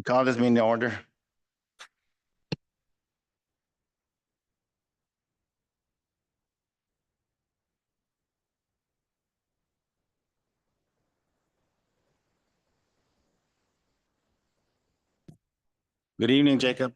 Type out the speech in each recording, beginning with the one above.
Call this meeting to order. Good evening, Jacob.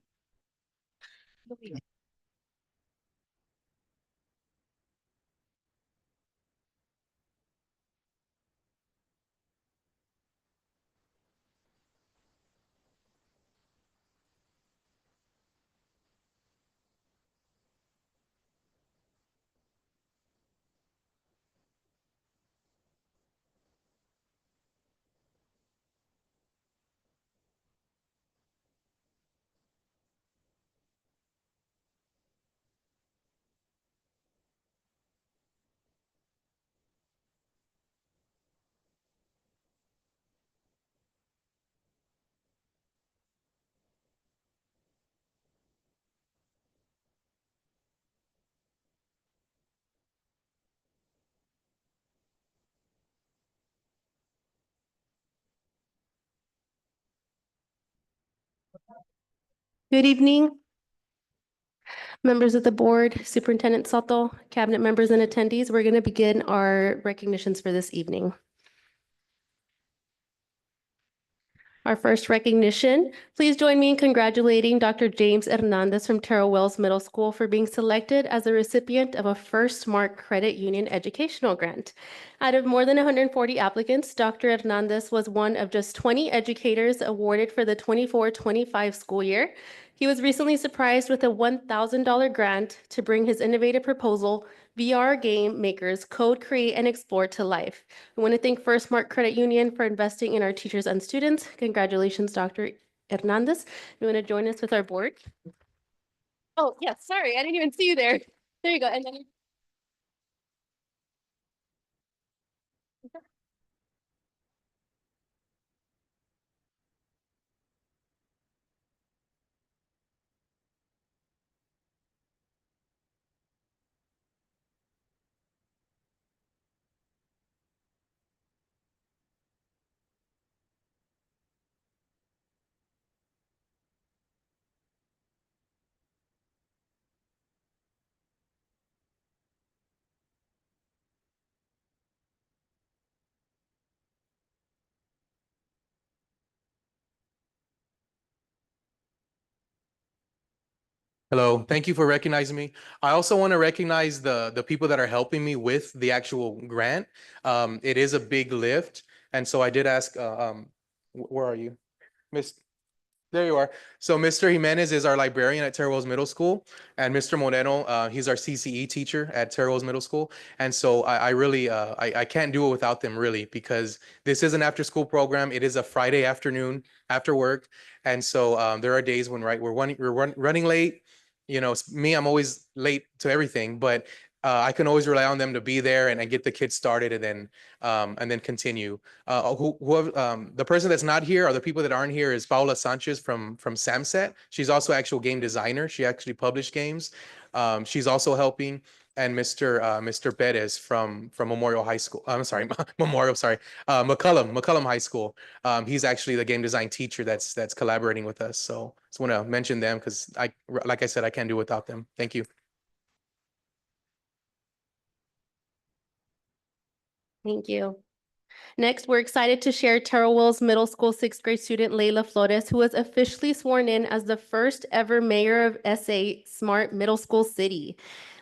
Good evening, members of the board, Superintendent Soto, cabinet members and attendees. We're going to begin our recognitions for this evening. Our first recognition, please join me in congratulating Dr. James Hernandez from Terrell Wells Middle School for being selected as the recipient of a First Smart Credit Union educational grant. Out of more than 140 applicants, Dr. Hernandez was one of just 20 educators awarded for the 24-25 school year. He was recently surprised with a $1,000 grant to bring his innovative proposal, VR Game Makers Code, Create, and Explore to life. I want to thank First Smart Credit Union for investing in our teachers and students. Congratulations, Dr. Hernandez. You want to join us with our board? Oh, yes, sorry, I didn't even see you there. There you go. And then Hello, thank you for recognizing me. I also want to recognize the people that are helping me with the actual grant. It is a big lift, and so I did ask. Where are you, Miss? There you are. So Mr. Jimenez is our librarian at Terrell Wells Middle School, and Mr. Moreno, he's our CCE teacher at Terrell Wells Middle School. And so I really I can't do it without them, really, because this is an after-school program. It is a Friday afternoon after work, and so there are days when we're running late. You know, me, I'm always late to everything, but I can always rely on them to be there and get the kids started and then continue. The person that's not here, or the people that aren't here, is Paula Sanchez from Samset. She's also actual game designer. She actually published games. She's also helping. And Mr. Perez from Memorial High School. I'm sorry, McCullum High School. He's actually the game design teacher that's collaborating with us. So just want to mention them because like I said, I can't do without them. Thank you. thank you. Next, we're excited to share Terrell Wells Middle School sixth grade student Layla Flores, who was officially sworn in as the first ever mayor of SA Smart Middle School City.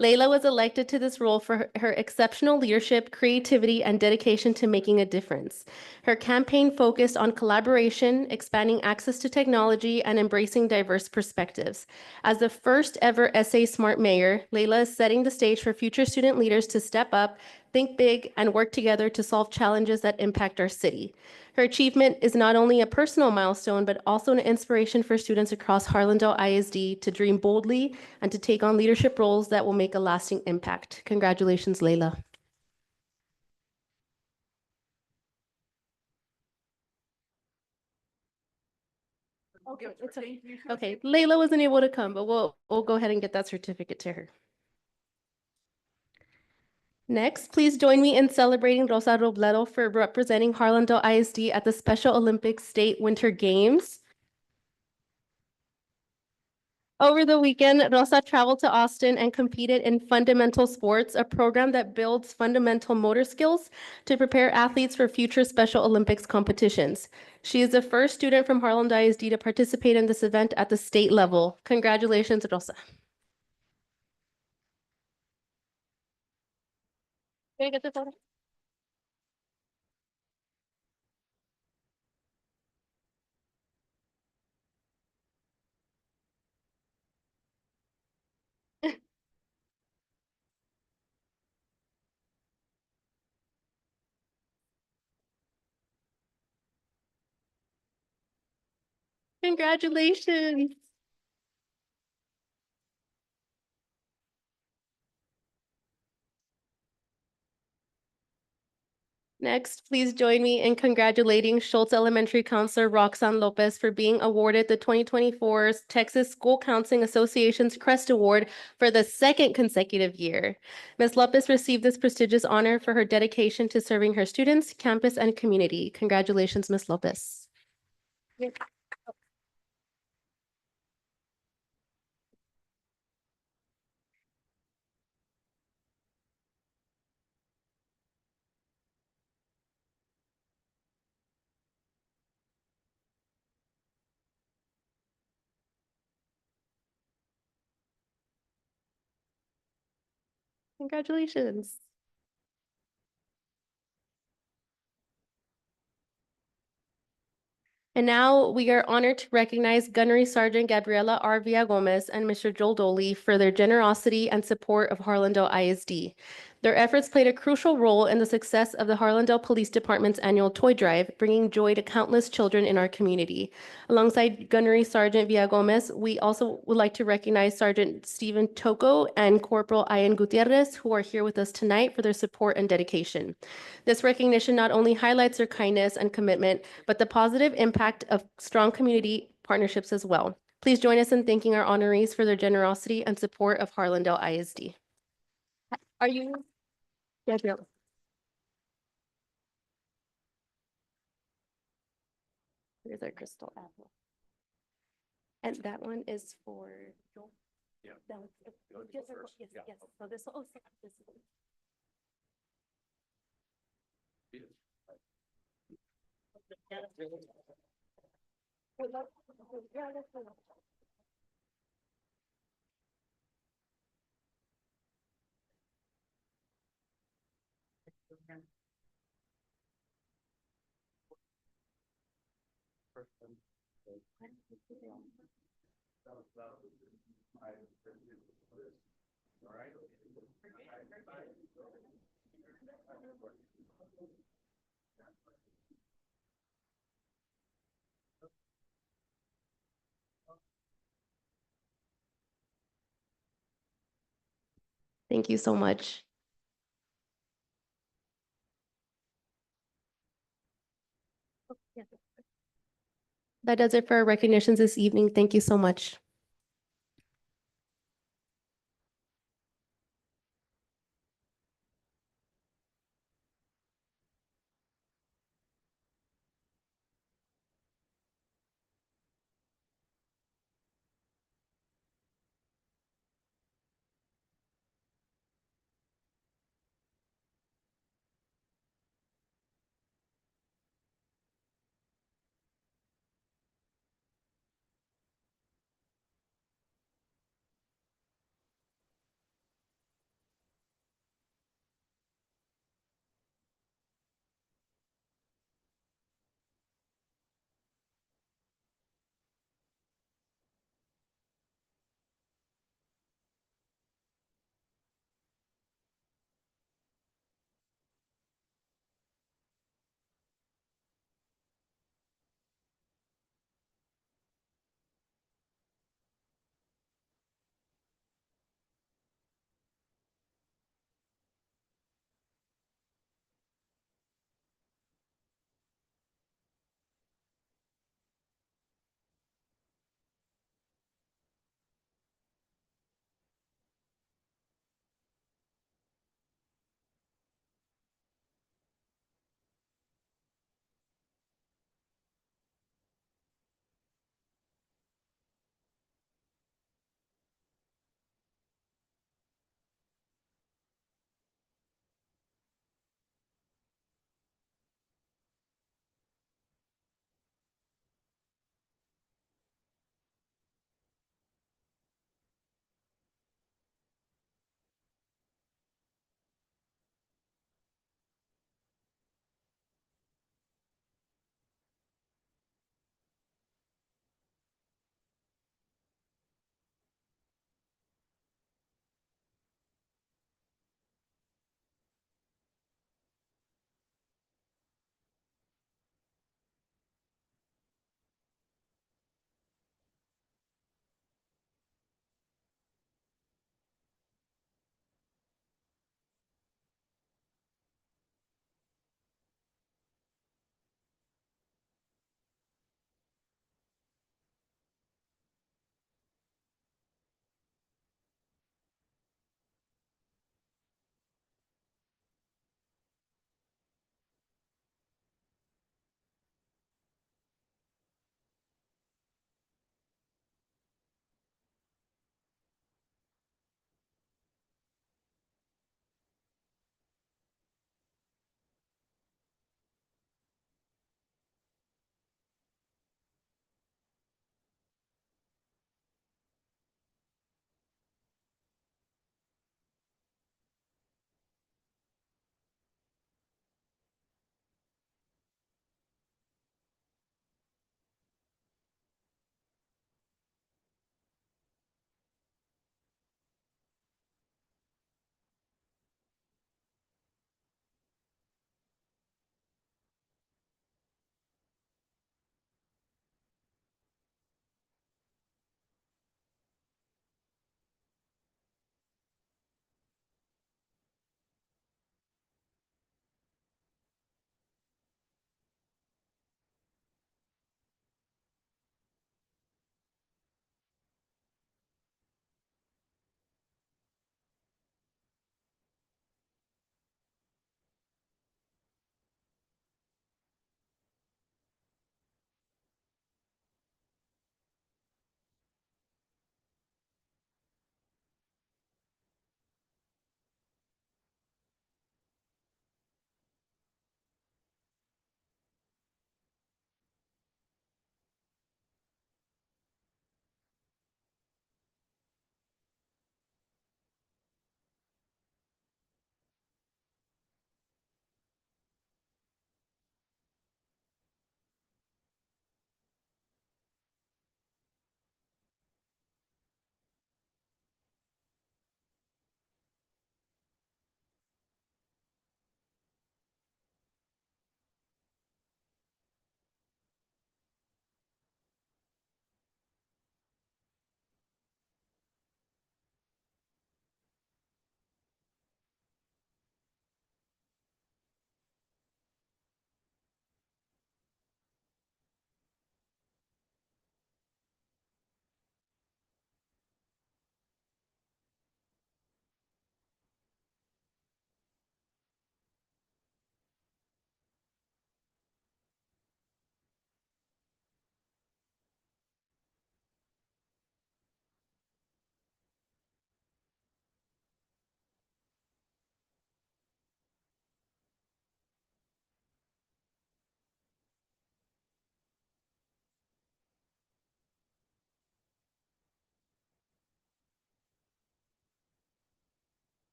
Layla was elected to this role for her exceptional leadership, creativity, and dedication to making a difference. Her campaign focused on collaboration, expanding access to technology, and embracing diverse perspectives. As the first ever SA Smart mayor, Layla is setting the stage for future student leaders to step up, think big, and work together to solve challenges that impact our city. Her achievement is not only a personal milestone, but also an inspiration for students across Harlandale ISD to dream boldly and to take on leadership roles that will make a lasting impact. Congratulations, Layla. Okay, it's okay. Okay, Layla wasn't able to come, but we'll go ahead and get that certificate to her. Next, please join me in celebrating Rosa Robledo for representing Harlandale ISD at the Special Olympics State Winter Games. Over the weekend, Rosa traveled to Austin and competed in Fundamental Sports, a program that builds fundamental motor skills to prepare athletes for future Special Olympics competitions. She is the first student from Harlan ISD to participate in this event at the state level. Congratulations, Rosa. Can I get the photo? Congratulations. Next, please join me in congratulating Schultz Elementary Counselor Roxanne Lopez for being awarded the 2024 Texas School Counseling Association's Crest Award for the second consecutive year. Ms. Lopez received this prestigious honor for her dedication to serving her students, campus, and community. Congratulations, Ms. Lopez. Congratulations. And now we are honored to recognize Gunnery Sergeant Gabriela R. Villagomez and Mr. Joel Doley for their generosity and support of Harlandale ISD. Their efforts played a crucial role in the success of the Harlandale Police Department's annual toy drive, bringing joy to countless children in our community. Alongside Gunnery Sergeant Villagomez, we also would like to recognize Sergeant Stephen Toko and Corporal Ian Gutierrez, who are here with us tonight for their support and dedication. This recognition not only highlights their kindness and commitment, but the positive impact of strong community partnerships as well. Please join us in thanking our honorees for their generosity and support of Harlandale ISD. Are you? Gabrielle. Here's our crystal apple. And that one is for Joel? Yeah. That was, yes, yes, yes. So this, oh, sorry, this one. Thank you so much. That does it for our recognitions this evening. Thank you so much.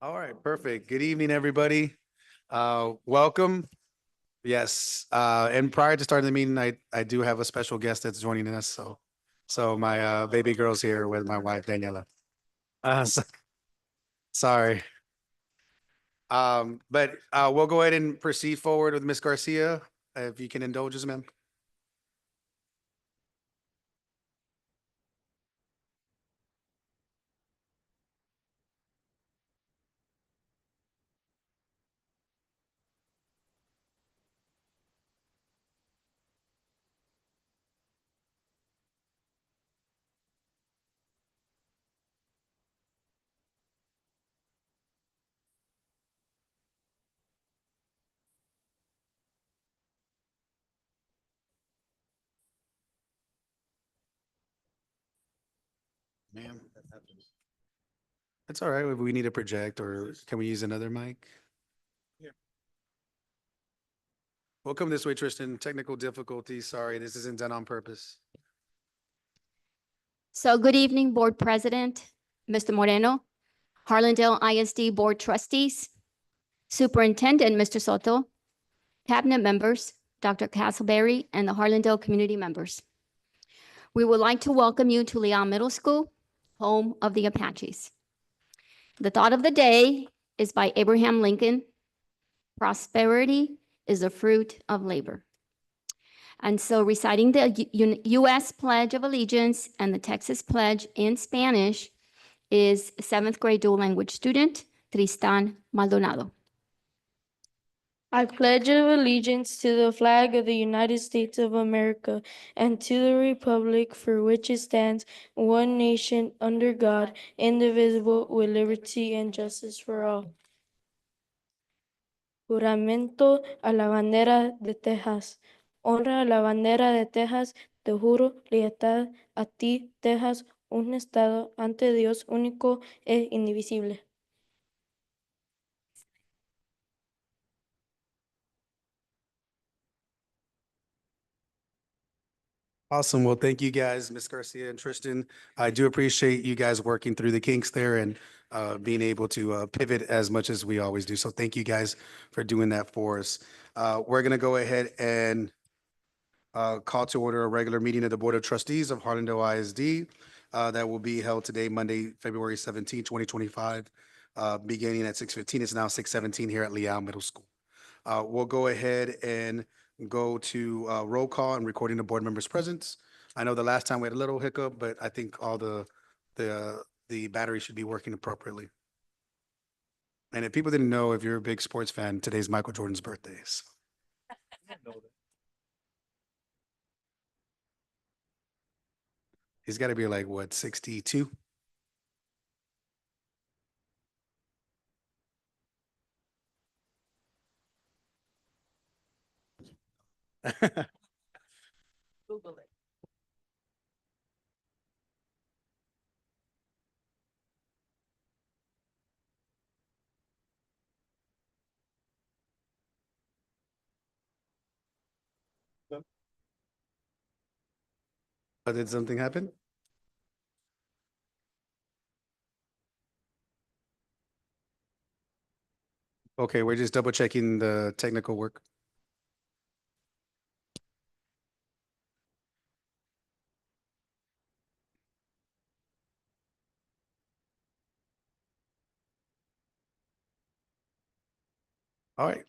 All right, perfect. Good evening, everybody. Welcome. Yes, and prior to starting the meeting, I do have a special guest that's joining us. So my baby girl's here with my wife Daniela. Sorry. But we'll go ahead and proceed forward with Miss Garcia, if you can indulge us, ma'am. Ma'am. It's all right. We need a project, or can we use another mic? Yeah. Welcome this way, Tristan. Technical difficulties. Sorry, this isn't done on purpose. So good evening, Board President, Mr. Moreno, Harlandale ISD Board Trustees, Superintendent, Mr. Soto, Cabinet members, Dr. Castleberry, and the Harlandale community members. We would like to welcome you to Leon Middle School, home of the Apaches. The thought of the day is by Abraham Lincoln. Prosperity is the fruit of labor. And so reciting the U.S. Pledge of Allegiance and the Texas Pledge in Spanish is seventh grade dual language student Tristan Maldonado. I pledge allegiance to the flag of the United States of America and to the republic for which it stands, one nation, under God, indivisible, with liberty and justice for all. Juramento a la bandera de Texas. Honra a la bandera de Texas. Te juro lealtad a ti, Texas, un estado ante Dios único e indivisible. Awesome. Well, thank you guys, Miss Garcia and Tristan. I do appreciate you guys working through the kinks there and being able to pivot as much as we always do. So thank you guys for doing that for us. We're going to go ahead and call to order a regular meeting of the Board of Trustees of Harlandale ISD that will be held today, Monday, February 17, 2025, beginning at 6:15. It's now 6:17 here at Leon Middle School. We'll go ahead and go to roll call and recording the board members' presence. I know the last time we had a little hiccup, but I think all the battery should be working appropriately. And if people didn't know, if you're a big sports fan, today's Michael Jordan's birthday. So. He's got to be like, what, 62? Google it. Did something happen? Okay, we're just double checking the technical work. All right.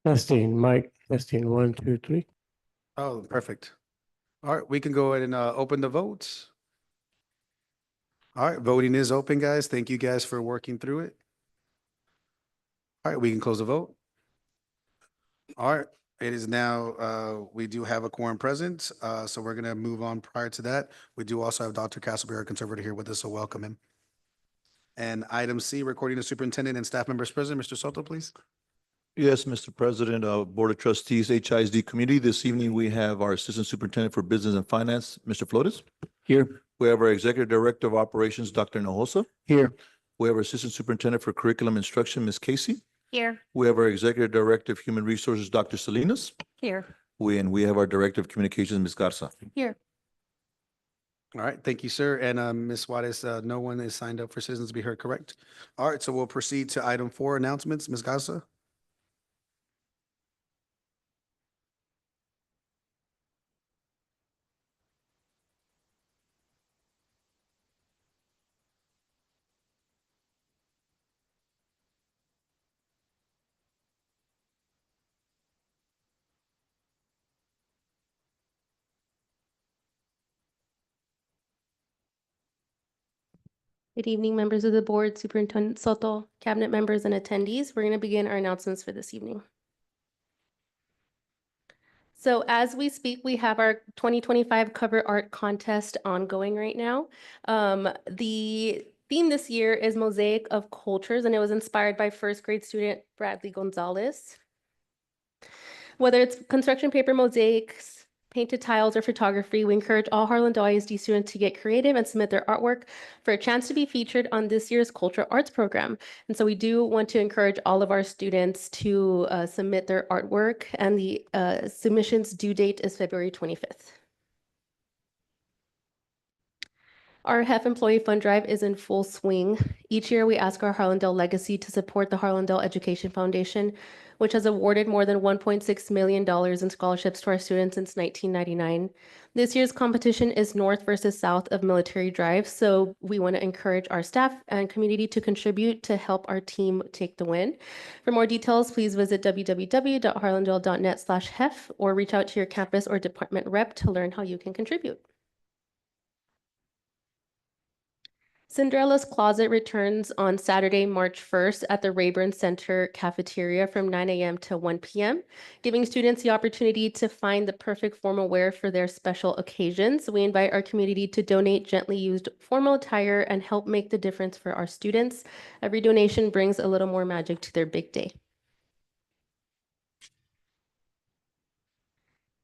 Testing, Mike, testing, 1, 2, 3. Oh, perfect. All right, we can go ahead and open the votes. All right, voting is open, guys. Thank you guys for working through it. All right, we can close the vote. All right, it is now, we do have a quorum present, so we're gonna move on. Prior to that, we do also have Dr. Castleberry, our conservator, here with us, so welcome him. And item C, recording the superintendent and staff members present. Mr. Soto, please. Yes, Mr. President, Board of Trustees, HISD Committee. This evening, we have our Assistant Superintendent for Business and Finance, Mr. Flores. Here. We have our Executive Director of Operations, Dr. Hinojosa. Here. We have our Assistant Superintendent for Curriculum Instruction, Ms. Casey. Here. We have our Executive Director of Human Resources, Dr. Salinas. Here. We have our Director of Communications, Ms. Garza. Here. All right, thank you, sir. And Ms. Juarez, no one is signed up for citizens to be heard, correct? All right, so we'll proceed to item 4, announcements. Ms. Gaza? Good evening, members of the board, Superintendent Soto, cabinet members, and attendees. We're going to begin our announcements for this evening. So as we speak, we have our 2025 cover art contest ongoing right now. The theme this year is Mosaic of Cultures, and it was inspired by first grade student Bradley Gonzalez. Whether it's construction paper mosaics, painted tiles, or photography, we encourage all Harlandale ISD students to get creative and submit their artwork for a chance to be featured on this year's Cultural Arts program. And so we do want to encourage all of our students to submit their artwork, and the submissions due date is February 25th. Our HEF Employee Fund Drive is in full swing. Each year, we ask our Harlandale Legacy to support the Harlandale Education Foundation, which has awarded more than $1.6 million in scholarships to our students since 1999. This year's competition is North versus South of Military Drive, so we want to encourage our staff and community to contribute to help our team take the win. For more details, please visit www.harlandale.net/HEF or reach out to your campus or department rep to learn how you can contribute. Cinderella's Closet returns on Saturday, March 1st at the Rayburn Center cafeteria from 9 a.m. to 1 p.m., giving students the opportunity to find the perfect formal wear for their special occasions. We invite our community to donate gently used formal attire and help make the difference for our students. Every donation brings a little more magic to their big day.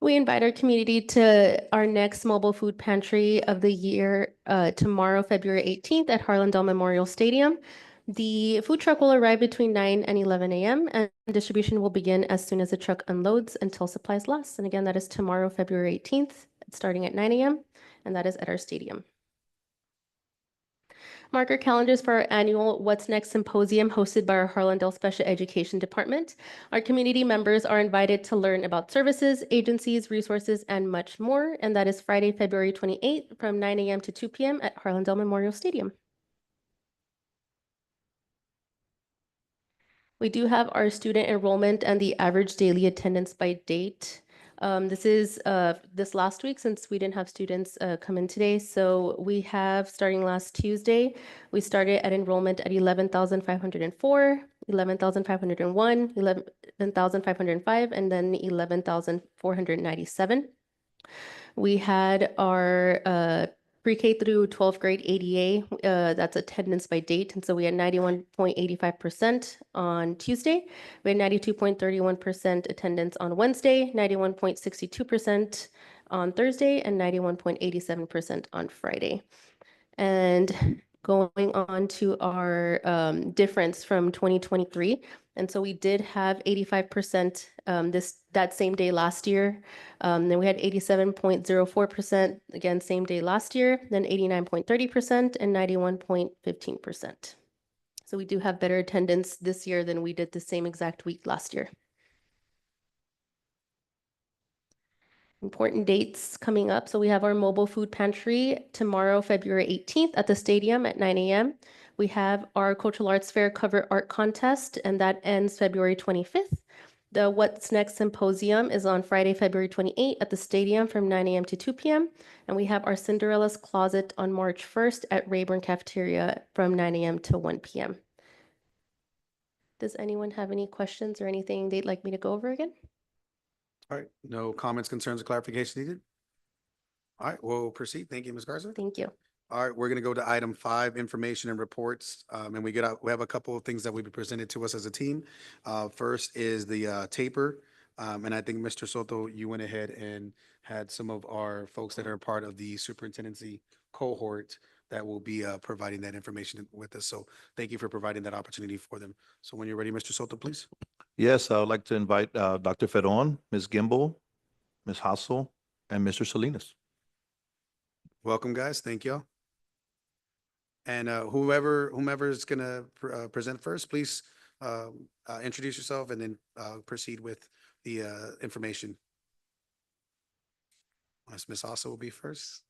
We invite our community to our next mobile food pantry of the year tomorrow, February 18th at Harlandale Memorial Stadium. The food truck will arrive between 9 and 11 a.m. and distribution will begin as soon as the truck unloads until supplies last. And again, that is tomorrow, February 18th, starting at 9 a.m. and that is at our stadium. Mark our calendars for our annual What's Next Symposium hosted by our Harlandale Special Education Department. Our community members are invited to learn about services, agencies, resources, and much more. And that is Friday, February 28th from 9 a.m. to 2 p.m. at Harlandale Memorial Stadium. We do have our student enrollment and the average daily attendance by date. This is this last week since we didn't have students come in today. So we have, starting last Tuesday, we started at enrollment at 11,504, 11,501, 11,505, and then 11,497. We had our pre-K through 12th grade ADA, that's attendance by date. And so we had 91.85% on Tuesday. We had 92.31% attendance on Wednesday, 91.62% on Thursday, and 91.87% on Friday. And going on to our difference from 2023. And so we did have 85% that same day last year. Then we had 87.04%, again, same day last year, then 89.30% and 91.15%. So we do have better attendance this year than we did the same exact week last year. Important dates coming up. So we have our mobile food pantry tomorrow, February 18th at the stadium at 9 a.m. We have our Cultural Arts Fair cover art contest, and that ends February 25th. The What's Next Symposium is on Friday, February 28th at the stadium from 9 a.m. to 2 p.m. And we have our Cinderella's Closet on March 1st at Rayburn Cafeteria from 9 a.m. to 1 p.m. Does anyone have any questions or anything they'd like me to go over again? All right, no comments, concerns, or clarification needed? All right, we'll proceed. Thank you, Ms. Garza. Thank you. All right, we're going to go to item 5, information and reports. And we have a couple of things that will be presented to us as a team. First is the taper. And I think Mr. Soto, you went ahead and had some of our folks that are part of the superintendency cohort that will be providing that information with us. So thank you for providing that opportunity for them. So when you're ready, Mr. Soto, please. Yes, I would like to invite Dr. Ferron, Ms. Gimbel, Ms. Hassel, and Mr. Salinas. Welcome, guys. Thank y'all. And whomever is gonna present first, please introduce yourself and then proceed with the information. Ms. Asa will be first.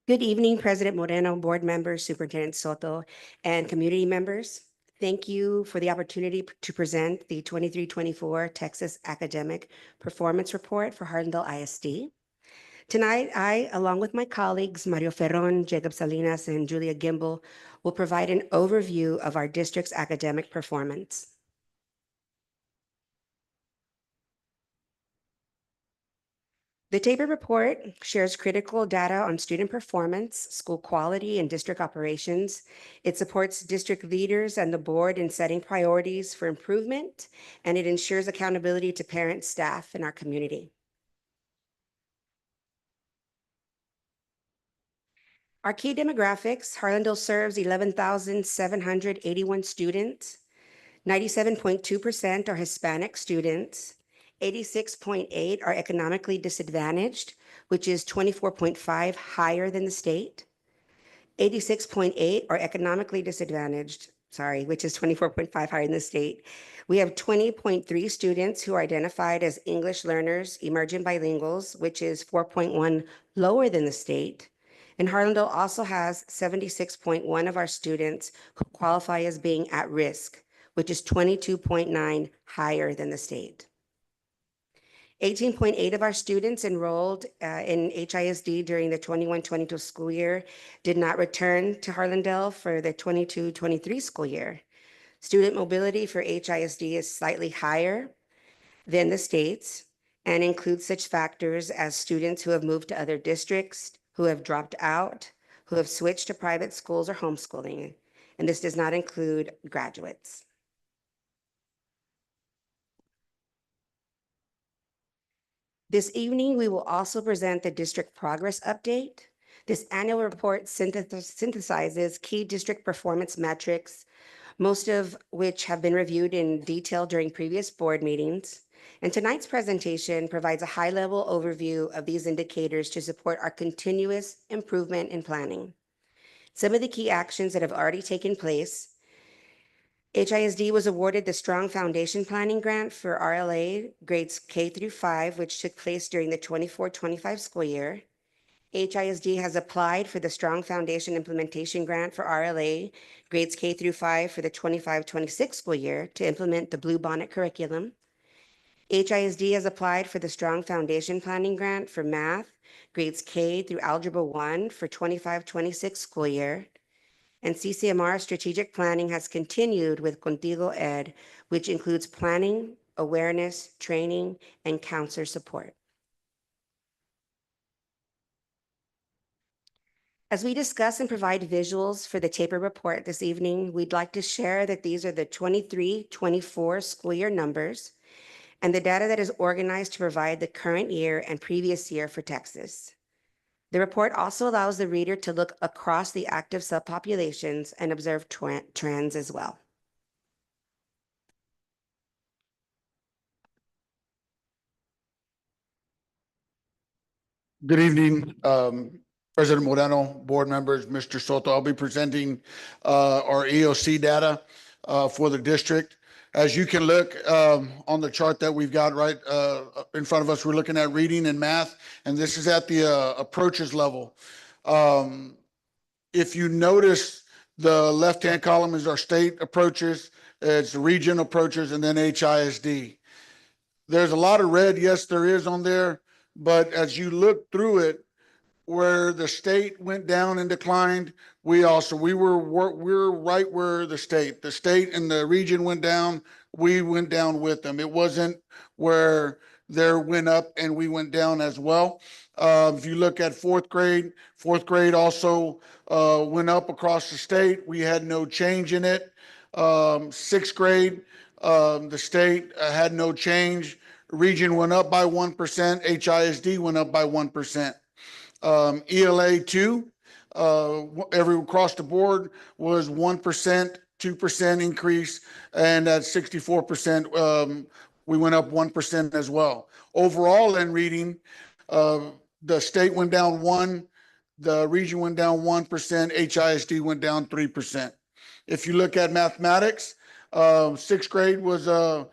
Good evening, President Moreno, board members, Superintendent Soto, and community members. Thank you for the opportunity to present the 23-24 Texas Academic Performance Report for Harlandale ISD. Tonight, I, along with my colleagues, Mario Ferron, Jacob Salinas, and Julia Gimbel, will provide an overview of our district's academic performance. The TAPER report shares critical data on student performance, school quality, and district operations. It supports district leaders and the board in setting priorities for improvement, and it ensures accountability to parents, staff, and our community. Our key demographics: Harlandale serves 11,781 students. 97.2% are Hispanic students. 86.8 are economically disadvantaged, which is 24.5 higher than the state. 86.8 are economically disadvantaged, which is 24.5 higher than the state. We have 20.3 students who are identified as English learners, emergent bilinguals, which is 4.1 lower than the state. And Harlandale also has 76.1 of our students who qualify as being at risk, which is 22.9 higher than the state. 18.8 of our students enrolled in HISD during the 21-22 school year did not return to Harlandale for the 22-23 school year. Student mobility for HISD is slightly higher than the state's and includes such factors as students who have moved to other districts, who have dropped out, who have switched to private schools or homeschooling, and this does not include graduates. This evening, we will also present the district progress update. This annual report synthesizes key district performance metrics, most of which have been reviewed in detail during previous board meetings. And tonight's presentation provides a high-level overview of these indicators to support our continuous improvement in planning. Some of the key actions that have already taken place: HISD was awarded the Strong Foundation Planning Grant for RLA grades K through 5, which took place during the 24-25 school year. HISD has applied for the Strong Foundation Implementation Grant for RLA grades K through 5 for the 25-26 school year to implement the Blue Bonnet curriculum. HISD has applied for the Strong Foundation Planning Grant for math grades K through Algebra 1 for 25-26 school year. And CCMR strategic planning has continued with Contigo Ed, which includes planning, awareness, training, and counselor support. As we discuss and provide visuals for the TAPER report this evening, we'd like to share that these are the 23-24 school year numbers and the data that is organized to provide the current year and previous year for Texas. The report also allows the reader to look across the active subpopulations and observe trends as well. Good evening, President Moreno, board members, Mr. Soto. I'll be presenting our EOC data for the district. As you can look on the chart that we've got right in front of us, we're looking at reading and math, and this is at the approaches level. If you notice, the left-hand column is our state approaches, it's region approaches, and then HISD. There's a lot of red, yes, there is on there, but as you look through it, where the state went down and declined, we were right where the state and the region went down, we went down with them. It wasn't where they went up and we went down as well. If you look at fourth grade also went up across the state. We had no change in it. Sixth grade, the state had no change. region went up by 1%, HISD went up by 1%. ELA two, across the board was 1%, 2% increase, and at 64%, we went up 1% as well. Overall in reading, the state went down 1%, the region went down 1%, HISD went down 3%. If you look at mathematics, sixth grade was a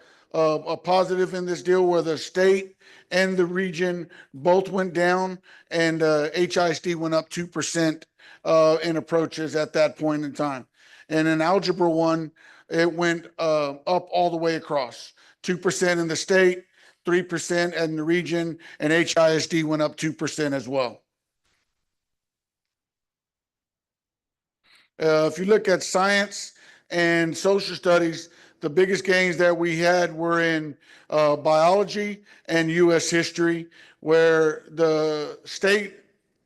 positive in this deal where the state and the region both went down, and HISD went up 2% in approaches at that point in time. And in Algebra 1, it went up all the way across, 2% in the state, 3% in the region, and HISD went up 2% as well. If you look at science and social studies, the biggest gains that we had were in biology and U.S. history, where the state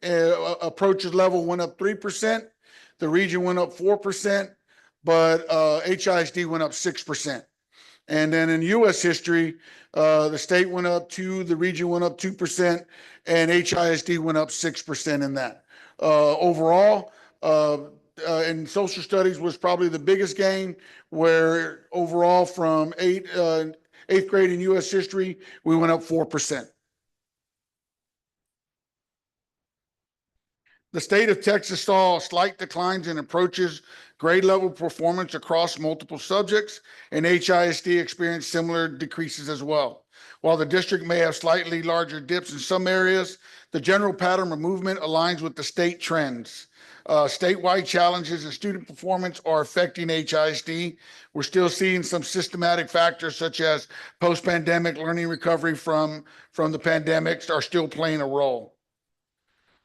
approaches level went up 3%, the region went up 4%, but HISD went up 6%. And then in U.S. history, the state went up 2%, the region went up 2%, and HISD went up 6% in that. Overall, in social studies was probably the biggest gain, where overall from eighth grade in U.S. history, we went up 4%. The state of Texas saw slight declines in approaches, grade level performance across multiple subjects, and HISD experienced similar decreases as well. While the district may have slightly larger dips in some areas, the general pattern of movement aligns with the state trends. Statewide challenges in student performance are affecting HISD. We're still seeing some systematic factors such as post-pandemic learning recovery from the pandemics are still playing a role.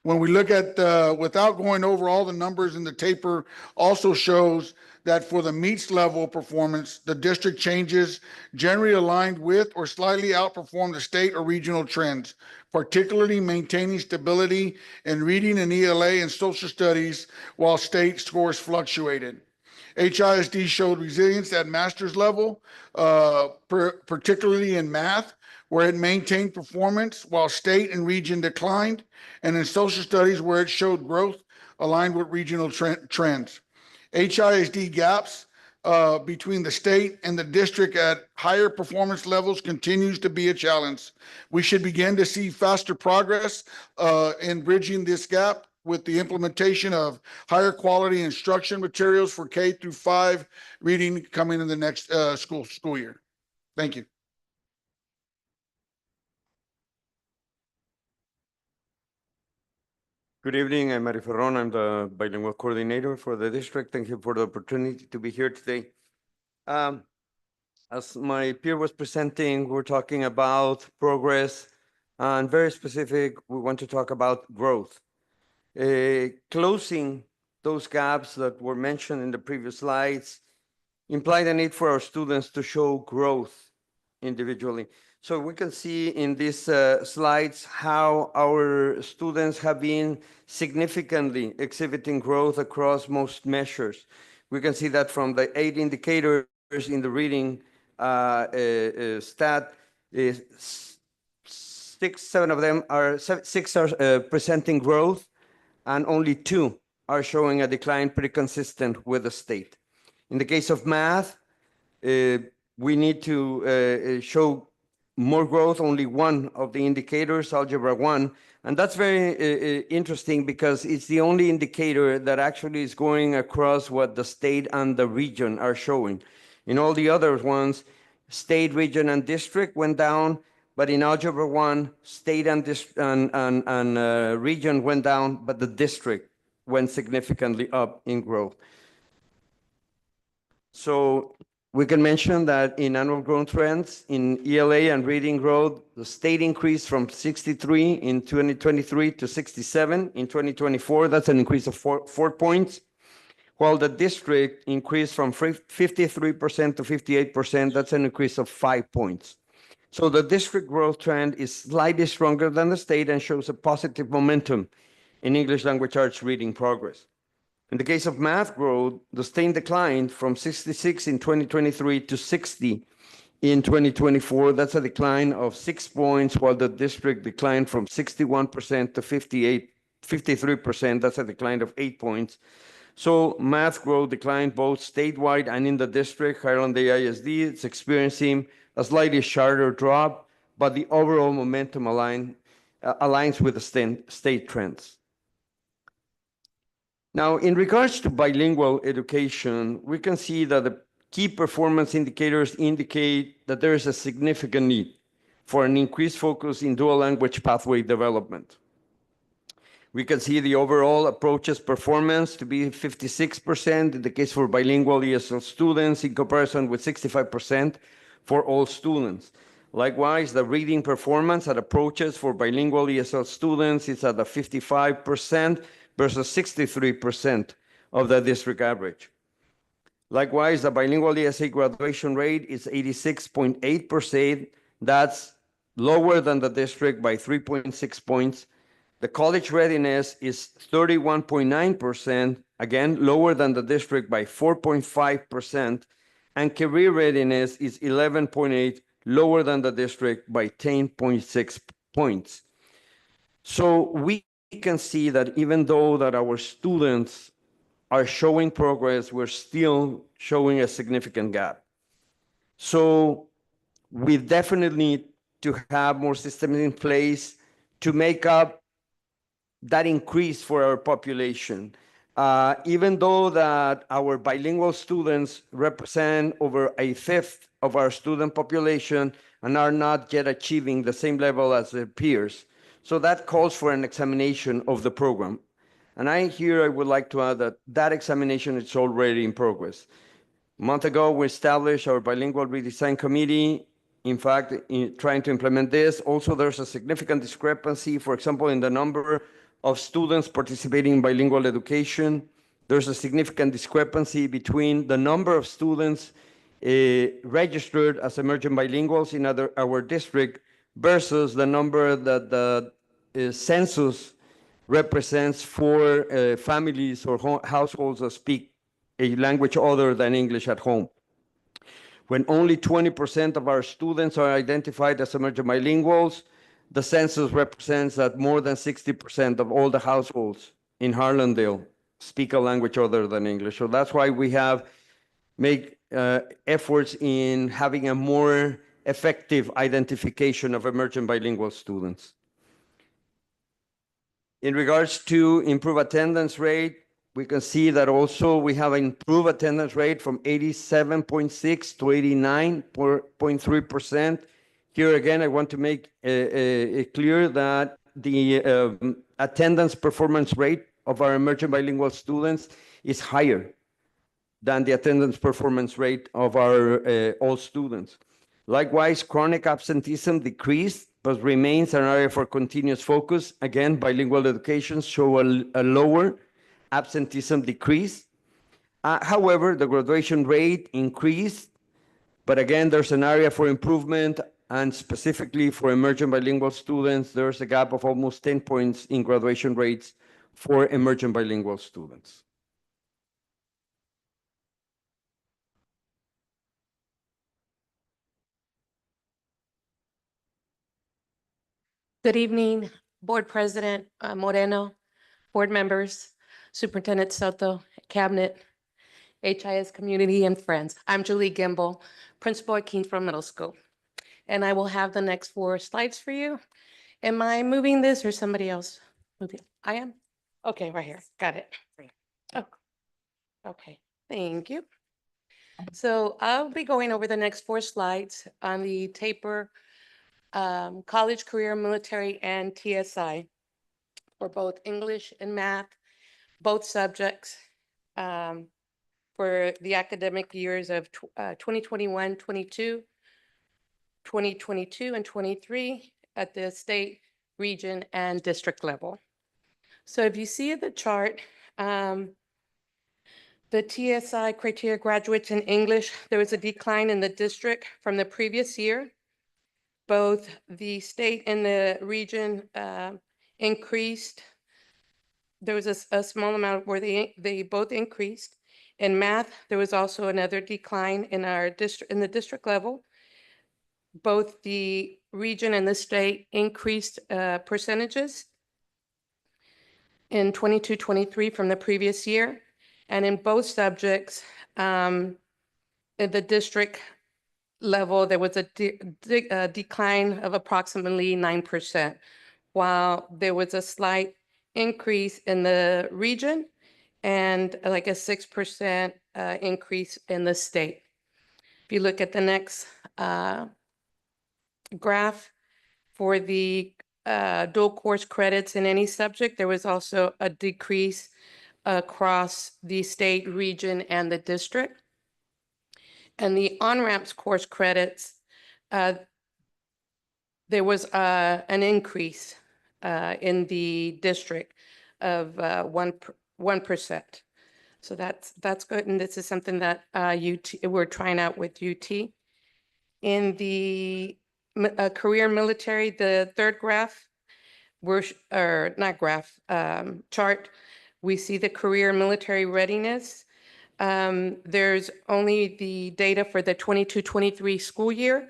When we look at, without going over all the numbers in the taper, also shows that for the meets level performance, the district changes generally aligned with or slightly outperform the state or regional trends, particularly maintaining stability in reading and ELA and social studies while state scores fluctuated. HISD showed resilience at master's level, particularly in math, where it maintained performance while state and region declined, and in social studies where it showed growth aligned with regional trends. HISD gaps between the state and the district at higher performance levels continues to be a challenge. We should begin to see faster progress in bridging this gap with the implementation of higher quality instruction materials for K-5 reading coming in the next school year. Thank you. Good evening, I'm Mario Ferron. I'm the bilingual coordinator for the district. Thank you for the opportunity to be here today. As my peer was presenting, we're talking about progress, and very specific, we want to talk about growth. Closing those gaps that were mentioned in the previous slides imply the need for our students to show growth individually. So we can see in these slides how our students have been significantly exhibiting growth across most measures. We can see that from the 8 indicators in the reading stat, 7 of them are presenting growth, and only 2 are showing a decline pretty consistent with the state. In the case of math, we need to show more growth, only 1 of the indicators, Algebra 1. And that's very interesting because it's the only indicator that actually is going across what the state and the region are showing. In all the other ones, state, region, and district went down, but in Algebra 1, state and region went down, but the district went significantly up in growth. So we can mention that in annual growth trends, in ELA and reading growth, the state increased from 63 in 2023 to 67 in 2024. That's an increase of 4 points, while the district increased from 53% to 58%. That's an increase of 5 points. So the district growth trend is slightly stronger than the state and shows a positive momentum in English language arts reading progress. In the case of math growth, the state declined from 66 in 2023 to 60 in 2024. That's a decline of 6 points, while the district declined from 61% to 53%. That's a decline of 8 points. So math growth declined both statewide and in the district. Highland Day ISD is experiencing a slightly sharper drop, but the overall momentum aligns with the state trends. Now, in regards to bilingual education, we can see that the key performance indicators indicate that there is a significant need for an increased focus in dual language pathway development. We can see the overall approaches performance to be 56% in the case for bilingual ESL students in comparison with 65% for all students. Likewise, the reading performance at approaches for bilingual ESL students is at a 55% versus 63% of the district average. Likewise, the bilingual ESA graduation rate is 86.8%. That's lower than the district by 3.6 points. The college readiness is 31.9%, again, lower than the district by 4.5%. And career readiness is 11.8, lower than the district by 10.6 points. So we can see that even though that our students are showing progress, we're still showing a significant gap. So we definitely need to have more systems in place to make up that increase for our population. Even though that our bilingual students represent over a fifth of our student population and are not yet achieving the same level as their peers. So that calls for an examination of the program. And I would like to add that that examination is already in progress. A month ago, we established our bilingual redesign committee. In fact, in trying to implement this, also there's a significant discrepancy, for example, in the number of students participating in bilingual education. There's a significant discrepancy between the number of students registered as emerging bilinguals in our district versus the number that the census represents for families or households that speak a language other than English at home. When only 20% of our students are identified as emerging bilinguals, the census represents that more than 60% of all the households in Harlandale speak a language other than English. So that's why we have made efforts in having a more effective identification of emerging bilingual students. In regards to improved attendance rate, we can see that also we have an improved attendance rate from 87.6 to 89.3%. Here again, I want to make it clear that the attendance performance rate of our emerging bilingual students is higher than the attendance performance rate of our all students. Likewise, chronic absenteeism decreased, but remains an area for continuous focus. Again, bilingual education show a lower absenteeism decrease. However, the graduation rate increased, but again, there's an area for improvement, and specifically for emerging bilingual students, there's a gap of almost 10 points in graduation rates for emerging bilingual students. Good evening, Board President Moreno, board members, Superintendent Soto, Cabinet, HIS community, and friends. I'm Julie Gimbel, Principal at Kingsborough Middle School. And I will have the next 4 slides for you. Am I moving this or somebody else moving? I am? Okay, right here. Got it. Oh, okay. Thank you. So I'll be going over the next 4 slides on the TAPER college, career, military, and TSI for both English and math, both subjects for the academic years of 2021, 22, 2022, and 23 at the state, region, and district level. So if you see the chart, the TSI criteria graduates in English, there was a decline in the district from the previous year. Both the state and the region increased. There was a small amount where they both increased. In math, there was also another decline in our district, in the district level. both the region and the state increased percentages in 22-23 from the previous year. And in both subjects, at the district level, there was a decline of approximately 9%, while there was a slight increase in the region and like a 6% increase in the state. If you look at the next graph, for the dual course credits in any subject, there was also a decrease across the state, region, and the district. And the on-ramps course credits, there was an increase in the district of 1%. So that's good, and this is something that we're trying out with UT. In the career military, the third graph, chart, we see the career military readiness. There's only the data for the 22-23 school year,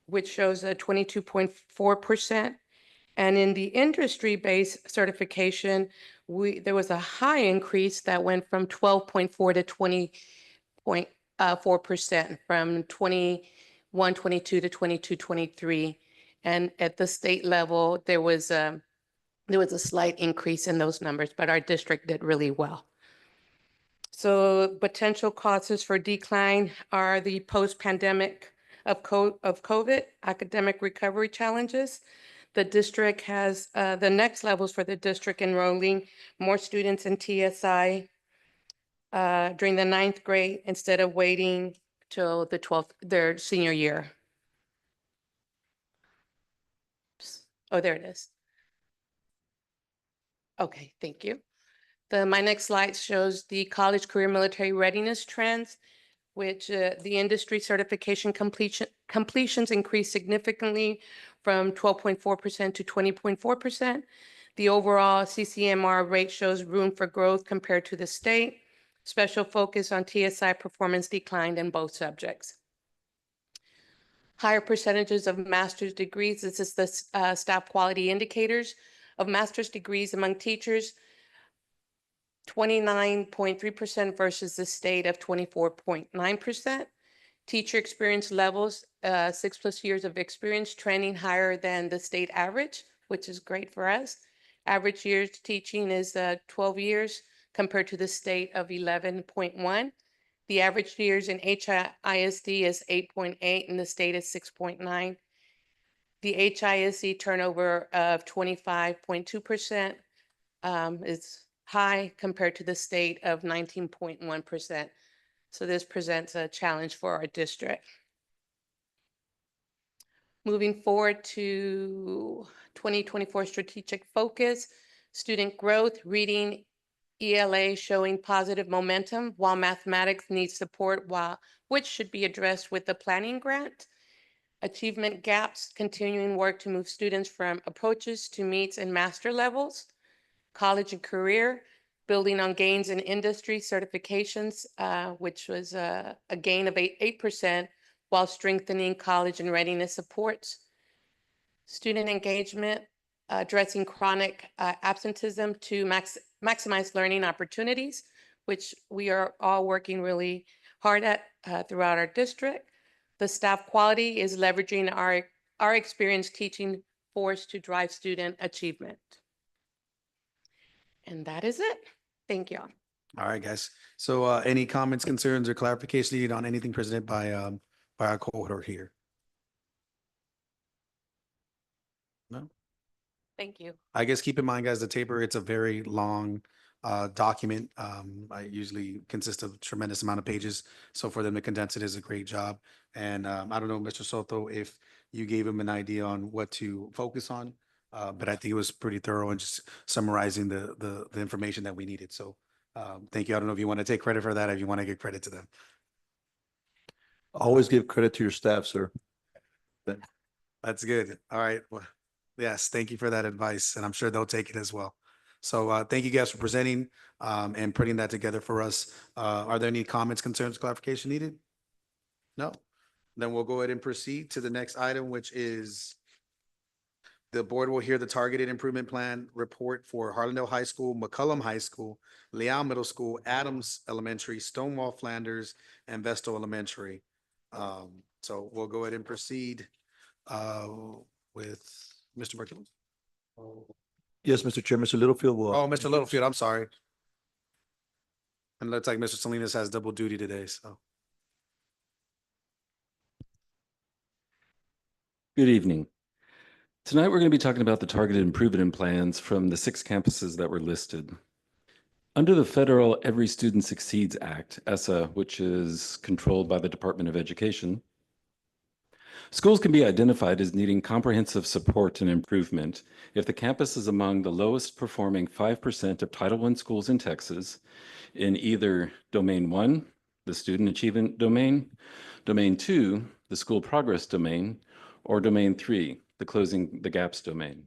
which shows a 22.4%. And in the industry-based certification, there was a high increase that went from 12.4 to 20.4% from 21-22 to 22-23. And at the state level, there was a slight increase in those numbers, but our district did really well. So potential causes for decline are the post-pandemic of COVID, academic recovery challenges. The district has the next levels for the district enrolling more students in TSI during the 9th grade instead of waiting till the 12th, their senior year. Oh, there it is. Okay, thank you. My next slide shows the college career military readiness trends, which the industry certification completions increased significantly from 12.4% to 20.4%. The overall CCMR rate shows room for growth compared to the state. Special focus on TSI performance declined in both subjects. Higher percentages of master's degrees. This is the staff quality indicators of master's degrees among teachers. 29.3% versus the state of 24.9%. Teacher experience levels, 6+ years of experience, trending higher than the state average, which is great for us. Average years teaching is 12 years compared to the state of 11.1. The average years in HISD is 8.8 and the state is 6.9. The HISD turnover of 25.2% is high compared to the state of 19.1%. So this presents a challenge for our district. Moving forward to 2024 strategic focus, student growth, reading, ELA showing positive momentum, while mathematics needs support, which should be addressed with the planning grant. Achievement gaps, continuing work to move students from approaches to meets and master levels. College and career, building on gains in industry certifications, which was a gain of 8%, while strengthening college and readiness supports. Student engagement, addressing chronic absenteeism to maximize learning opportunities, which we are all working really hard at throughout our district. The staff quality is leveraging our experienced teaching force to drive student achievement. And that is it. Thank you. All right, guys. So any comments, concerns, or clarification needed on anything presented by our cohort here? No? Thank you. I guess keep in mind, guys, the taper, it's a very long document. I usually consist of tremendous amount of pages. So for them to condense it is a great job. And I don't know, Mr. Soto, if you gave him an idea on what to focus on, but I think it was pretty thorough and just summarizing the information that we needed. So thank you. I don't know if you want to take credit for that, or if you want to give credit to them. Always give credit to your staff, sir. That's good. All right. Well, yes, thank you for that advice, and I'm sure they'll take it as well. So thank you guys for presenting and putting that together for us. Are there any comments, concerns, clarification needed? No? Then we'll go ahead and proceed to the next item, which is the board will hear the targeted improvement plan report for Harlandale High School, McCullum High School, Leal Middle School, Adams Elementary, Stonewall Flanders, and Vestal Elementary. So we'll go ahead and proceed with Mr. Martinez. Yes, Mr. Chair, Mr. Littlefield will. Oh, Mr. Littlefield, I'm sorry. And it looks like Mr. Salinas has double duty today, so. Good evening. Tonight, we're going to be talking about the targeted improvement plans from the 6 campuses that were listed. Under the federal Every Student Succeeds Act, ESSA, which is controlled by the Department of Education, schools can be identified as needing comprehensive support and improvement if the campus is among the lowest performing 5% of Title I schools in Texas in either Domain 1, the Student Achievement Domain, Domain 2, the School Progress Domain, or Domain 3, the Closing the Gaps Domain.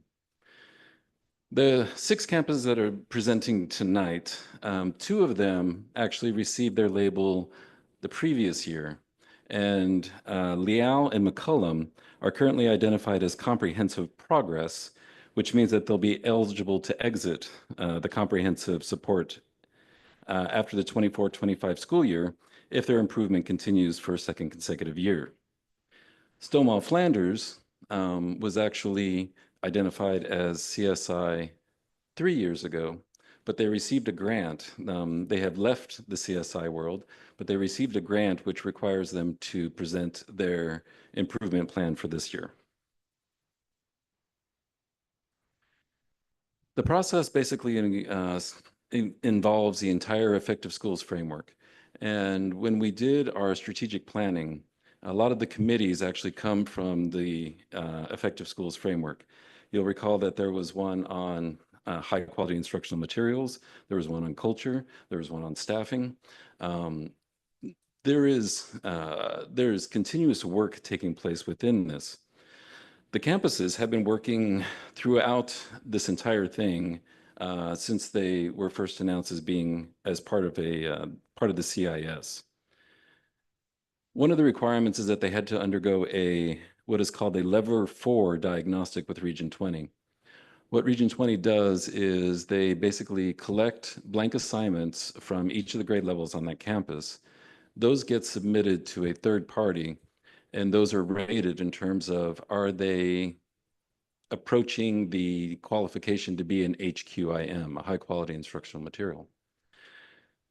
The 6 campuses that are presenting tonight, 2 of them actually received their label the previous year, and Leal and McCullum are currently identified as comprehensive progress, which means that they'll be eligible to exit the comprehensive support after the 24-25 school year if their improvement continues for a second consecutive year. Stonewall Flanders was actually identified as CSI 3 years ago, but they received a grant. They have left the CSI world, but they received a grant which requires them to present their improvement plan for this year. The process basically involves the entire Effective Schools framework. And when we did our strategic planning, a lot of the committees actually come from the Effective Schools framework. You'll recall that there was one on high quality instructional materials, there was one on culture, there was one on staffing. There is continuous work taking place within this. The campuses have been working throughout this entire thing since they were first announced as being as part of the CIS. One of the requirements is that they had to undergo what is called a Level 4 diagnostic with Region 20. What Region 20 does is they basically collect blank assignments from each of the grade levels on that campus. Those get submitted to a third party, and those are rated in terms of, are they approaching the qualification to be an HQIM, a high quality instructional material.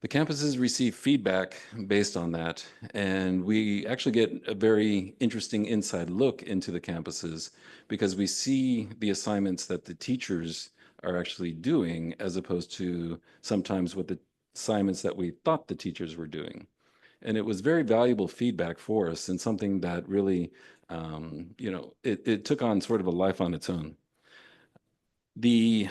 The campuses receive feedback based on that, and we actually get a very interesting inside look into the campuses because we see the assignments that the teachers are actually doing as opposed to sometimes what the assignments that we thought the teachers were doing. And it was very valuable feedback for us and something that really, it took on sort of a life on its own. The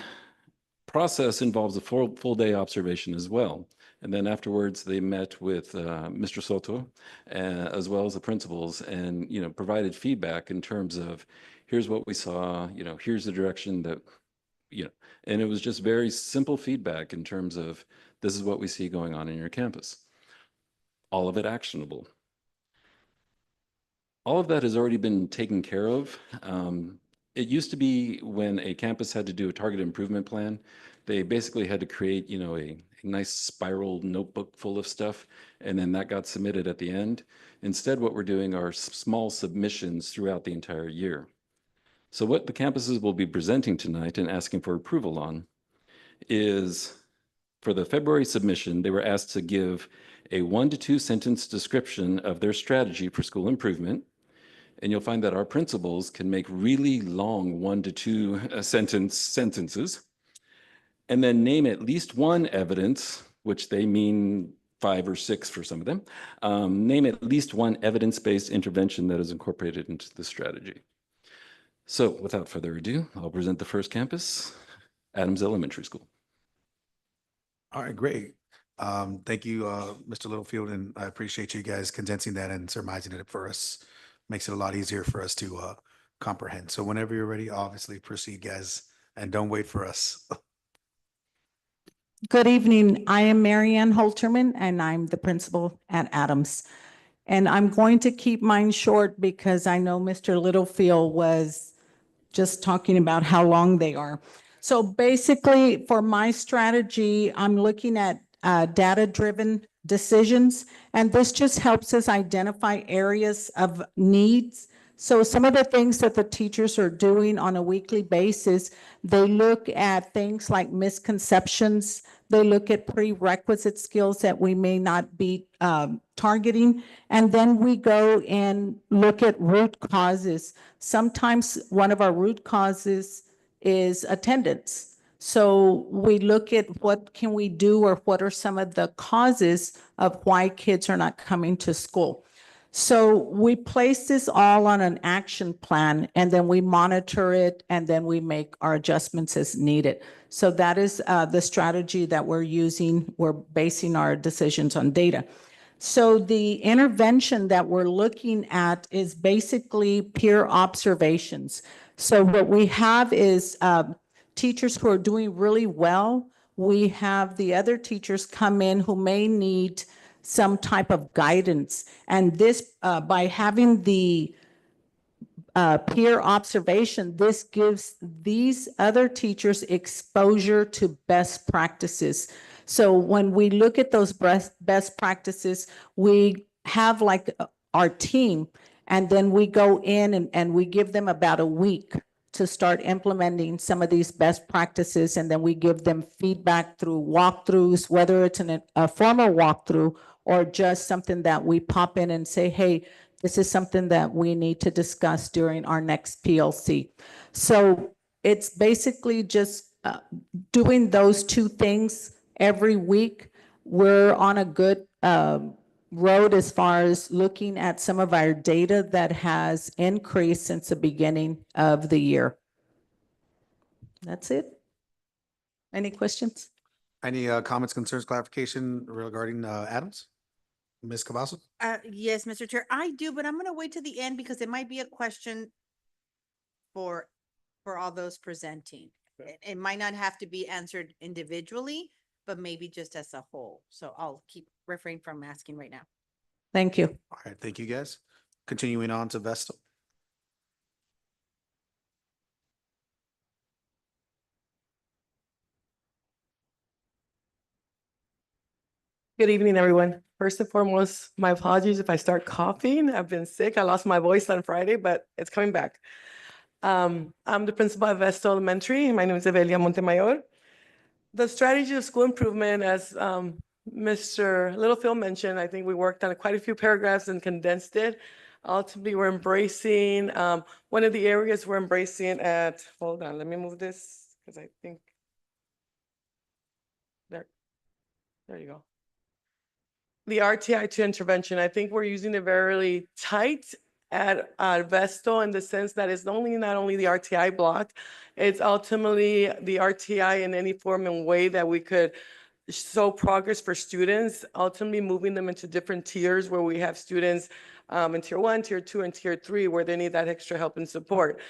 process involves a full day observation as well. And then afterwards, they met with Mr. Soto, as well as the principals, and provided feedback in terms of, here's what we saw, here's the direction that, and it was just very simple feedback in terms of, this is what we see going on in your campus. All of it actionable. All of that has already been taken care of. It used to be when a campus had to do a targeted improvement plan, they basically had to create, a nice spiral notebook full of stuff, and then that got submitted at the end. Instead, what we're doing are small submissions throughout the entire year. So what the campuses will be presenting tonight and asking for approval on is, for the February submission, they were asked to give a 1 to 2 sentence description of their strategy for school improvement. And you'll find that our principals can make really long 1 to 2 sentences, and then name at least one evidence, which they mean 5 or 6 for some of them, name at least one evidence-based intervention that is incorporated into the strategy. So without further ado, I'll present the first campus, Adams Elementary School. All right, great. Thank you, Mr. Littlefield, and I appreciate you guys condensing that and surmising it for us. Makes it a lot easier for us to comprehend. So whenever you're ready, obviously proceed, guys, and don't wait for us. Good evening. I am Marianne Holterman, and I'm the principal at Adams. And I'm going to keep mine short because I know Mr. Littlefield was just talking about how long they are. So basically, for my strategy, I'm looking at data-driven decisions, and this just helps us identify areas of needs. So some of the things that the teachers are doing on a weekly basis, they look at things like misconceptions. They look at prerequisite skills that we may not be targeting. And then we go and look at root causes. Sometimes one of our root causes is attendance. So we look at what can we do, or what are some of the causes of why kids are not coming to school. So we place this all on an action plan, and then we monitor it, and then we make our adjustments as needed. So that is the strategy that we're using. We're basing our decisions on data. So the intervention that we're looking at is basically peer observations. So what we have is teachers who are doing really well. We have the other teachers come in who may need some type of guidance. And this, by having the peer observation, this gives these other teachers exposure to best practices. So when we look at those best practices, we have like our team, and then we go in and we give them about a week to start implementing some of these best practices. And then we give them feedback through walkthroughs, whether it's a formal walkthrough or just something that we pop in and say, hey, this is something that we need to discuss during our next PLC. So it's basically just doing those two things every week. We're on a good road as far as looking at some of our data that has increased since the beginning of the year. That's it. Any questions? Any comments, concerns, clarification regarding Adams? Ms. Cavazos? Yes, Mr. Chair, I do, but I'm gonna wait to the end because it might be a question for all those presenting. It might not have to be answered individually, but maybe just as a whole. So I'll refrain from asking right now. Thank you. All right, thank you, guys. Continuing on to Vestal. Good evening, everyone. First and foremost, my apologies if I start coughing. I've been sick. I lost my voice on Friday, but it's coming back. I'm the principal at Vestal Elementary. My name is Evelia Montemayor. The strategy of school improvement, as Mr. Littlefield mentioned, I think we worked on quite a few paragraphs and condensed it. Ultimately, we're embracing, one of the areas we're embracing at, hold on, let me move this because I think, there you go. The RTI to intervention, I think we're using it very tight at Vestal in the sense that it's not only the RTI block, it's ultimately the RTI in any form and way that we could show progress for students, ultimately moving them into different tiers where we have students in tier 1, tier 2, and tier 3 where they need that extra help and support.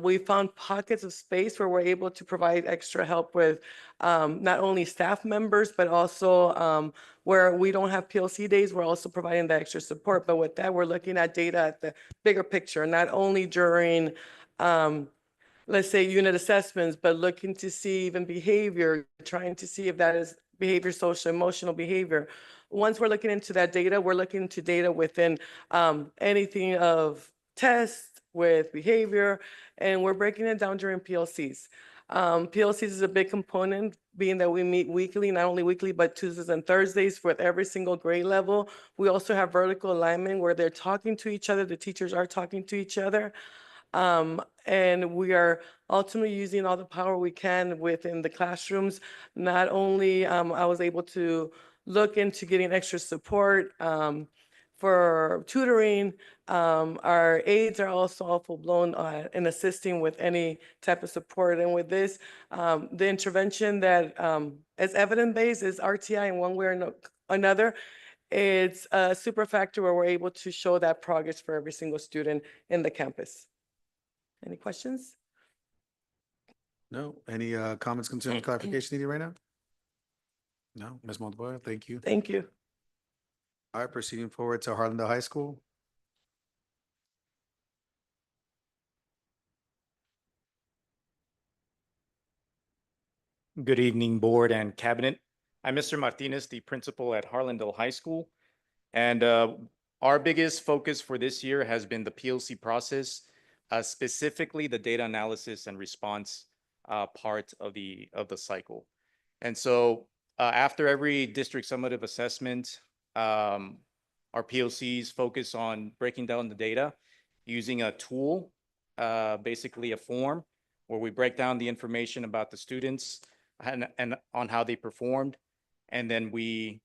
We found pockets of space where we're able to provide extra help with not only staff members, but also where we don't have PLC days, we're also providing the extra support. But with that, we're looking at data at the bigger picture, not only during, let's say, unit assessments, but looking to see even behavior, trying to see if that is behavior, social, emotional behavior. Once we're looking into that data, we're looking into data within anything of tests, with behavior, and we're breaking it down during PLCs. PLCs is a big component, being that we meet weekly, not only weekly, but Tuesdays and Thursdays with every single grade level. We also have vertical alignment where they're talking to each other, the teachers are talking to each other. And we are ultimately using all the power we can within the classrooms. Not only I was able to look into getting extra support for tutoring. Our aides are also all full-blown in assisting with any type of support. And with this, the intervention that is evidence-based is RTI in one way or another. It's a super factor where we're able to show that progress for every single student in the campus. Any questions? No. Any comments, concerns, clarification needed right now? No. Ms. Montemayor, thank you. Thank you. All right, proceeding forward to Harlandale High School. Good evening, Board and Cabinet. I'm Mr. Martinez, the principal at Harlandale High School. And our biggest focus for this year has been the PLC process, specifically the data analysis and response part of the cycle. And so after every district summative assessment, our PLCs focus on breaking down the data using a tool, basically a form, where we break down the information about the students and on how they performed. And then we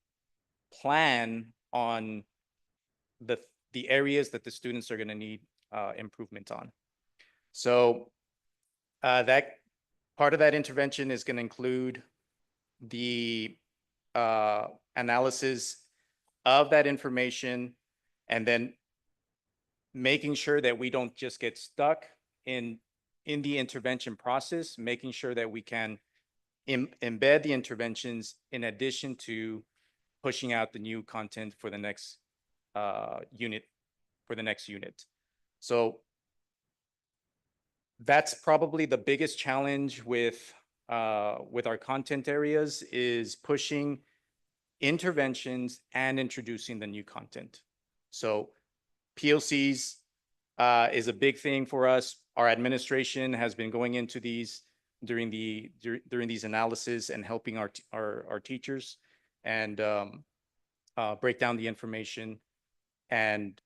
plan on the areas that the students are going to need improvement on. So that part of that intervention is going to include the analysis of that information, and then making sure that we don't just get stuck in the intervention process, making sure that we can embed the interventions in addition to pushing out the new content for the next unit. So that's probably the biggest challenge with our content areas, is pushing interventions and introducing the new content. So PLCs is a big thing for us. Our administration has been going into these during these analysis and helping our teachers and break down the information and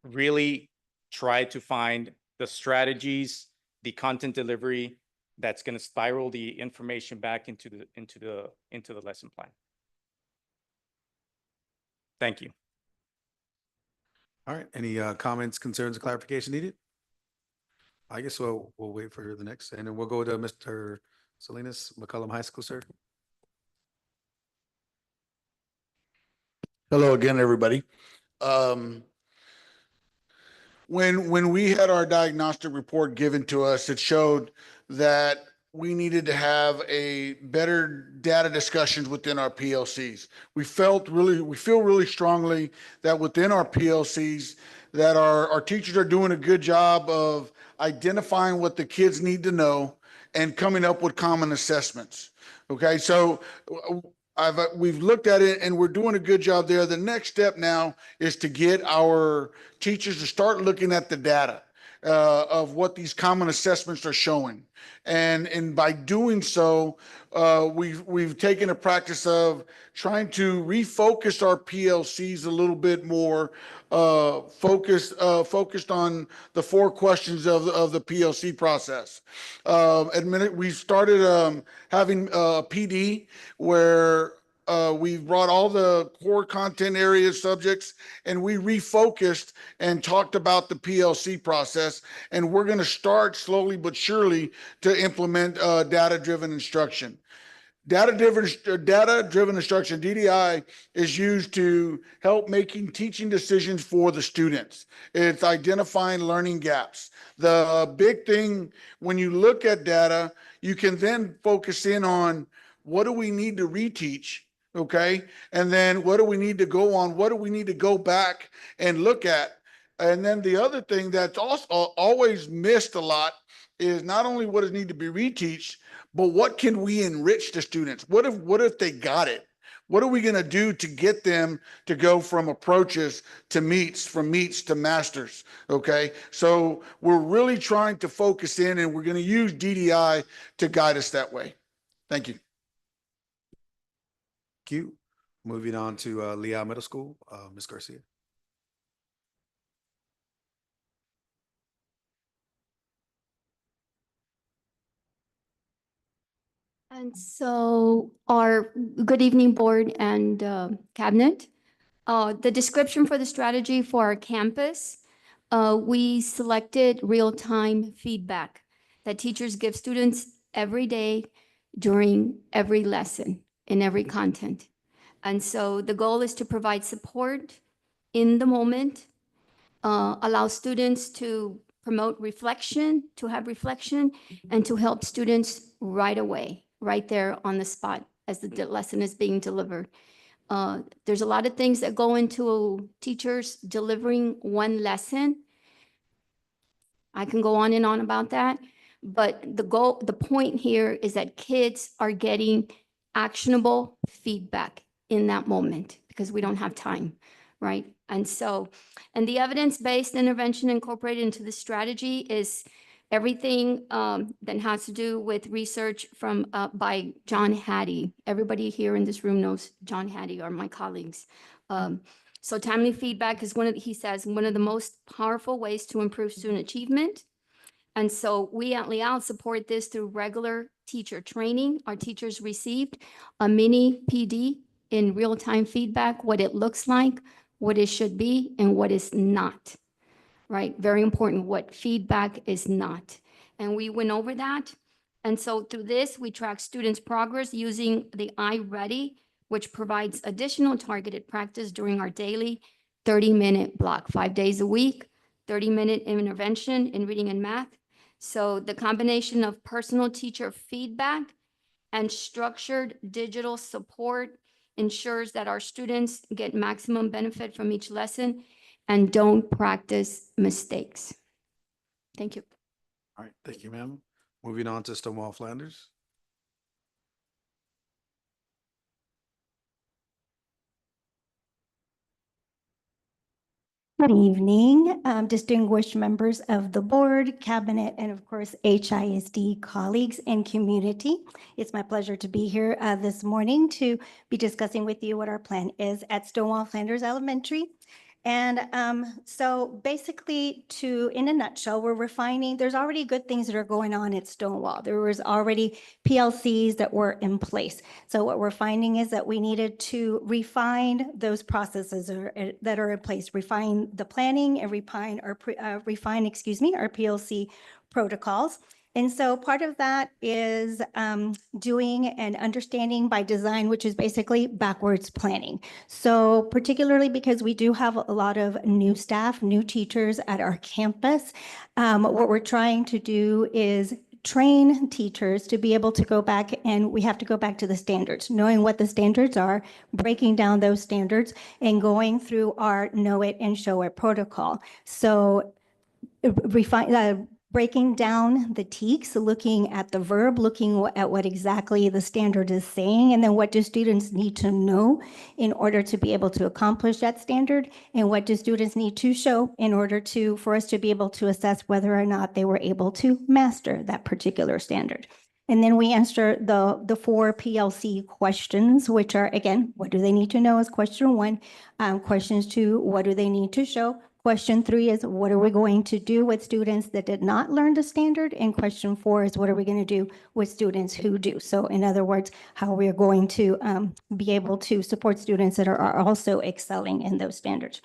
really try to find the strategies, the content delivery that's going to spiral the information back into the lesson plan. Thank you. All right, any comments, concerns, or clarification needed? I guess we'll wait for the next, and then we'll go to Mr. Salinas, McCollum High School, sir. Hello again, everybody. When we had our diagnostic report given to us, it showed that we needed to have a better data discussions within our PLCs. We feel really strongly that within our PLCs that our teachers are doing a good job of identifying what the kids need to know and coming up with common assessments. Okay, so we've looked at it and we're doing a good job there. The next step now is to get our teachers to start looking at the data of what these common assessments are showing. And by doing so, we've taken a practice of trying to refocus our PLCs a little bit more, focused on the 4 questions of the PLC process. We started having a PD where we brought all the core content area subjects and we refocused and talked about the PLC process. And we're going to start slowly but surely to implement data-driven instruction. Data-driven instruction, DDI, is used to help making teaching decisions for the students. It's identifying learning gaps. The big thing, when you look at data, you can then focus in on what do we need to reteach, okay? And then what do we need to go on? What do we need to go back and look at? And then the other thing that's also always missed a lot is not only what does need to be retaught, but what can we enrich the students? What if they got it? What are we going to do to get them to go from approaches to meets, from meets to masters? Okay, so we're really trying to focus in, and we're going to use DDI to guide us that way. Thank you. Thank you. Moving on to Lehigh Middle School, Ms. Garcia. And so good evening, board and cabinet. The description for the strategy for our campus, we selected real-time feedback that teachers give students every day during every lesson in every content. And so the goal is to provide support in the moment, allow students to promote reflection, to have reflection, and to help students right away, right there on the spot as the lesson is being delivered. There's a lot of things that go into teachers delivering one lesson. I can go on and on about that, but the point here is that kids are getting actionable feedback in that moment because we don't have time, right? And the evidence-based intervention incorporated into the strategy is everything that has to do with research from by John Hattie. Everybody here in this room knows John Hattie, or my colleagues. So timely feedback is he says, one of the most powerful ways to improve student achievement. And so we at Leal support this through regular teacher training. Our teachers received a mini PD in real-time feedback, what it looks like, what it should be, and what is not, right? Very important, what feedback is not. And we went over that. And so through this, we track students' progress using the iReady, which provides additional targeted practice during our daily 30-minute block, 5 days a week, 30-minute intervention in reading and math. So the combination of personal teacher feedback and structured digital support ensures that our students get maximum benefit from each lesson and don't practice mistakes. Thank you. All right, thank you, ma'am. Moving on to Stonewall Flanders. Good evening, distinguished members of the board, cabinet, and of course, HISD colleagues and community. It's my pleasure to be here this morning to be discussing with you what our plan is at Stonewall Flanders Elementary. And so basically in a nutshell, we're refining, there's already good things that are going on at Stonewall. There was already PLCs that were in place. So what we're finding is that we needed to refine those processes that are in place, refine the planning and refine our PLC protocols. And so part of that is doing and understanding by design, which is basically backwards planning. So particularly because we do have a lot of new staff, new teachers at our campus, what we're trying to do is train teachers to be able to go back, and we have to go back to the standards, knowing what the standards are, breaking down those standards, and going through our know it and show it protocol. So breaking down the TEKS, looking at the verb, looking at what exactly the standard is saying, and then what do students need to know in order to be able to accomplish that standard, and what do students need to show in order for us to be able to assess whether or not they were able to master that particular standard. And then we answer the 4 PLC questions, which are, again, what do they need to know is question 1. Questions 2, what do they need to show? Question 3 is, what are we going to do with students that did not learn the standard? And question 4 is, what are we going to do with students who do? So in other words, how we are going to be able to support students that are also excelling in those standards.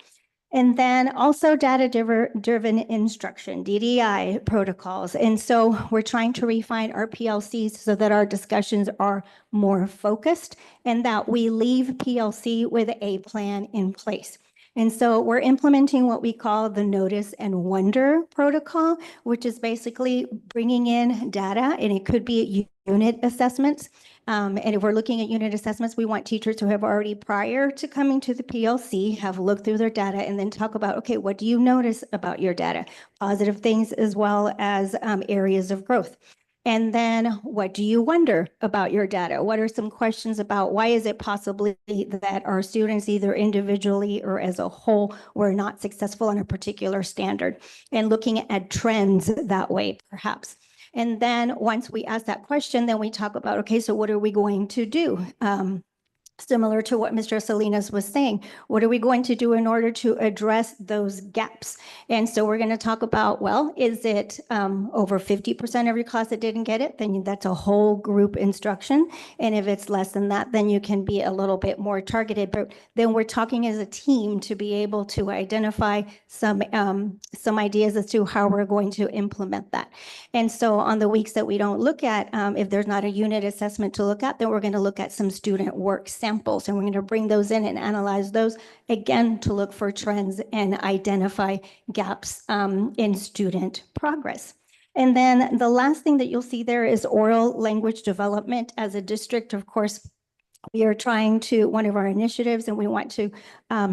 And then also data-driven instruction, DDI protocols. And so we're trying to refine our PLCs so that our discussions are more focused and that we leave PLC with a plan in place. And so we're implementing what we call the Notice and Wonder protocol, which is basically bringing in data, and it could be unit assessments. And if we're looking at unit assessments, we want teachers who have already, prior to coming to the PLC, have looked through their data and then talk about, okay, what do you notice about your data? Positive things as well as areas of growth. And then what do you wonder about your data? What are some questions about why is it possibly that our students, either individually or as a whole, were not successful on a particular standard? And looking at trends that way, perhaps. And then once we ask that question, then we talk about, okay, so what are we going to do? Similar to what Mr. Salinas was saying, what are we going to do in order to address those gaps? And so we're going to talk about, well, is it over 50% of your class that didn't get it? Then that's a whole group instruction. And if it's less than that, then you can be a little bit more targeted. But then we're talking as a team to be able to identify some ideas as to how we're going to implement that. And so on the weeks that we don't look at, if there's not a unit assessment to look at, then we're going to look at some student work samples, and we're going to bring those in and analyze those again to look for trends and identify gaps in student progress. And then the last thing that you'll see there is oral language development. As a district, of course, We are trying to, one of our initiatives, and we want to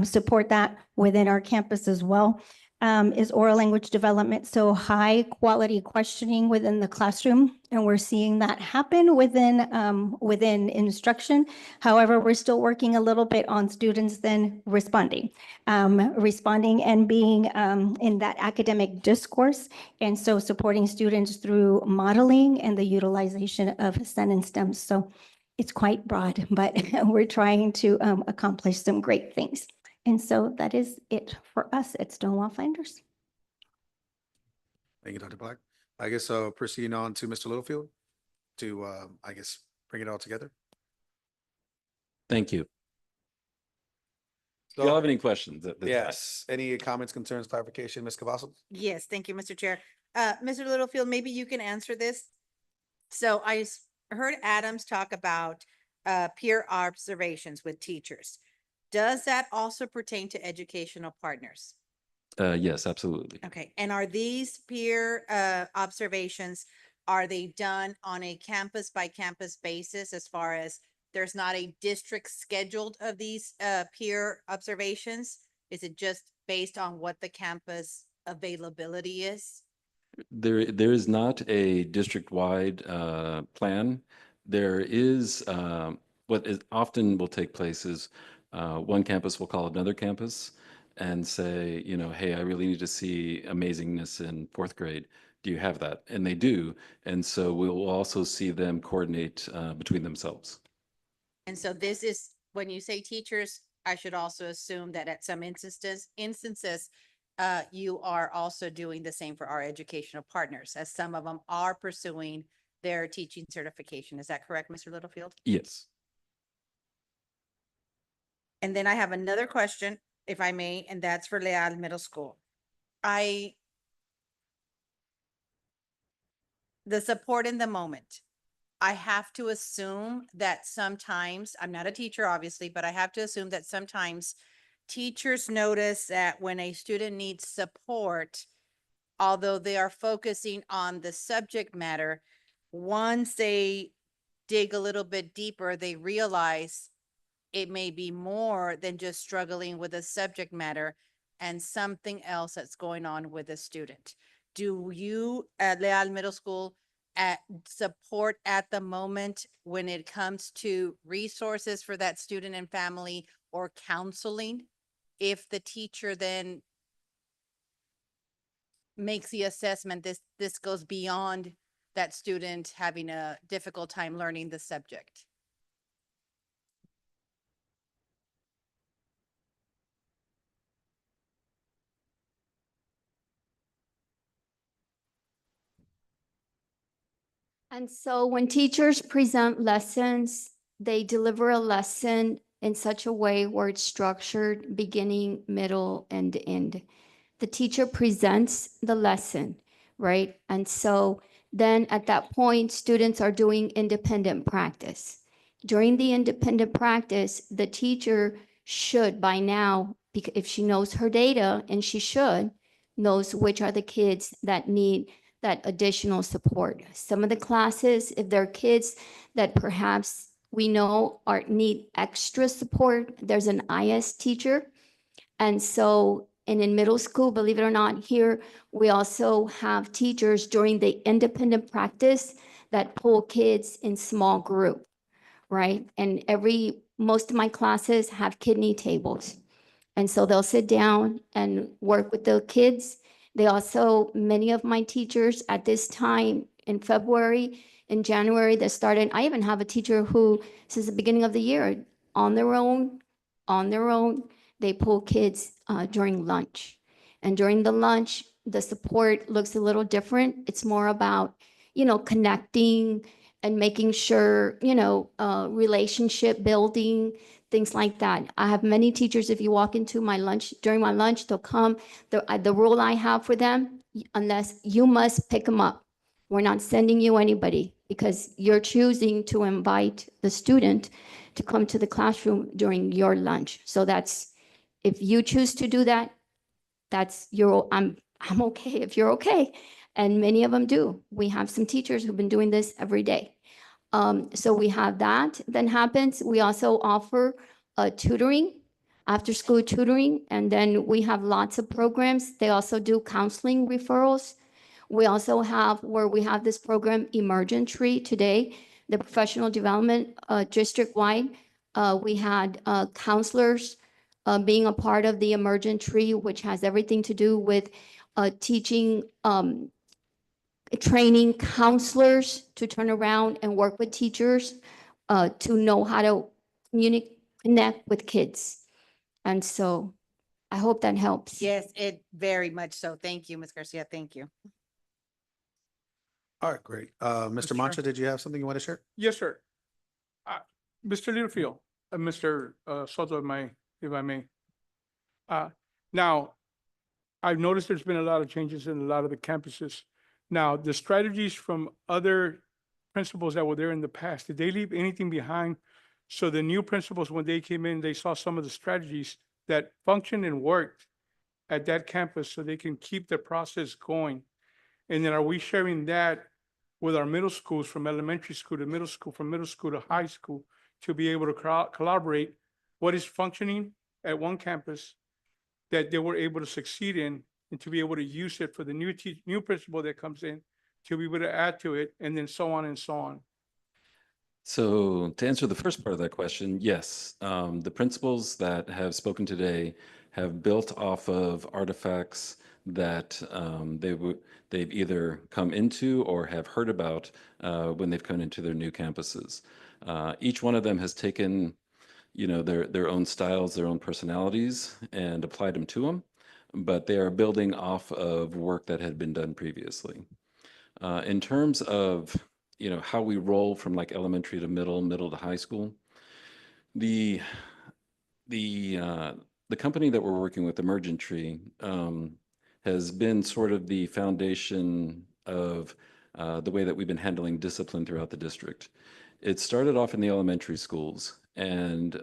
support that within our campus as well, is oral language development. So high quality questioning within the classroom. And we're seeing that happen within instruction. However, we're still working a little bit on students then responding and being in that academic discourse. And so supporting students through modeling and the utilization of sentence stems. So it's quite broad, but we're trying to accomplish some great things. And so that is it for us at Stonewall Finders. Thank you, Dr. Black. I guess proceeding on to Mr. Littlefield to, I guess, bring it all together. Thank you. Do you have any questions at this time? Yes. Any comments, concerns, clarification, Ms. Cavazos? Yes, thank you, Mr. Chair. Mr. Littlefield, maybe you can answer this. So I heard Adams talk about peer observations with teachers. Does that also pertain to educational partners? Yes, absolutely. Okay, and are these peer observations, are they done on a campus by campus basis as far as there's not a district scheduled of these peer observations? Is it just based on what the campus availability is? There is not a district-wide plan. There is what is often will take place is one campus will call another campus and say, you know, hey, I really need to see amazingness in fourth grade. Do you have that? And they do. And so we'll also see them coordinate between themselves. And so this is, when you say teachers, I should also assume that at some instances, you are also doing the same for our educational partners, as some of them are pursuing their teaching certification. Is that correct, Mr. Littlefield? Yes. And then I have another question, if I may, and that's for Leal Middle School. The support in the moment. I have to assume that sometimes, I'm not a teacher, obviously, but I have to assume that sometimes teachers notice that when a student needs support, although they are focusing on the subject matter, once they dig a little bit deeper, they realize it may be more than just struggling with a subject matter and something else that's going on with a student. Do you at Leal Middle School support at the moment when it comes to resources for that student and family or counseling? If the teacher then makes the assessment, this goes beyond that student having a difficult time learning the subject. And so when teachers present lessons, they deliver a lesson in such a way where it's structured, beginning, middle, and end. The teacher presents the lesson, right? And so then at that point, students are doing independent practice. During the independent practice, the teacher should by now, if she knows her data, and she should, knows which are the kids that need that additional support. Some of the classes, if there are kids that perhaps we know need extra support, there's an IS teacher. And so, and in middle school, believe it or not, here, we also have teachers during the independent practice that pull kids in small group, right? And most of my classes have kidney tables. And so they'll sit down and work with the kids. They also, many of my teachers at this time in February, in January, they started, I even have a teacher who, since the beginning of the year, on their own, they pull kids during lunch. And during the lunch, the support looks a little different. It's more about, connecting and making sure, relationship building, things like that. I have many teachers, if you walk into my lunch, during my lunch, they'll come. The rule I have for them, unless you must pick them up. We're not sending you anybody because you're choosing to invite the student to come to the classroom during your lunch. So if you choose to do that, I'm okay if you're okay. And many of them do. We have some teachers who've been doing this every day. So we have that happens. We also offer tutoring, after-school tutoring, and then we have lots of programs. They also do counseling referrals. We also have, where we have this program, Emergent Tree today, the professional development district-wide. We had counselors being a part of the Emergent Tree, which has everything to do with teaching, training counselors to turn around and work with teachers to know how to connect with kids. And so I hope that helps. Yes, it very much so. Thank you, Ms. Garcia. Thank you. All right, great. Mr. Mancha, did you have something you want to share? Yes, sir. Mr. Littlefield, Mr. Soto, if I may. Now, I've noticed there's been a lot of changes in a lot of the campuses. Now, the strategies from other principals that were there in the past, did they leave anything behind? So the new principals, when they came in, they saw some of the strategies that functioned and worked at that campus so they can keep the process going. And then are we sharing that with our middle schools, from elementary school to middle school, from middle school to high school, to be able to collaborate what is functioning at one campus that they were able to succeed in, and to be able to use it for the new principal that comes in, to be able to add to it, and then so on and so on. So to answer the first part of that question, yes, the principals that have spoken today have built off of artifacts that they've either come into or have heard about when they've come into their new campuses. Each one of them has taken, their own styles, their own personalities, and applied them to them, but they are building off of work that had been done previously. In terms of how we roll from like elementary to middle to high school, the company that we're working with, Emergent Tree, has been sort of the foundation of the way that we've been handling discipline throughout the district. It started off in the elementary schools, and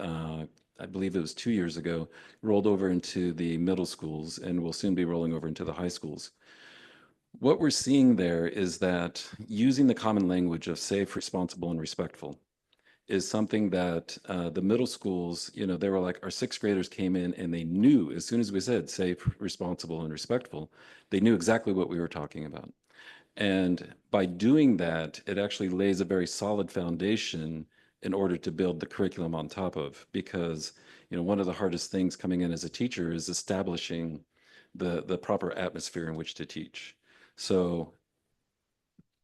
I believe it was 2 years ago, rolled over into the middle schools, and will soon be rolling over into the high schools. What we're seeing there is that using the common language of safe, responsible, and respectful is something that the middle schools, they were like, our sixth graders came in and they knew, as soon as we said safe, responsible, and respectful, they knew exactly what we were talking about. And by doing that, it actually lays a very solid foundation in order to build the curriculum on top of, because one of the hardest things coming in as a teacher is establishing the proper atmosphere in which to teach. So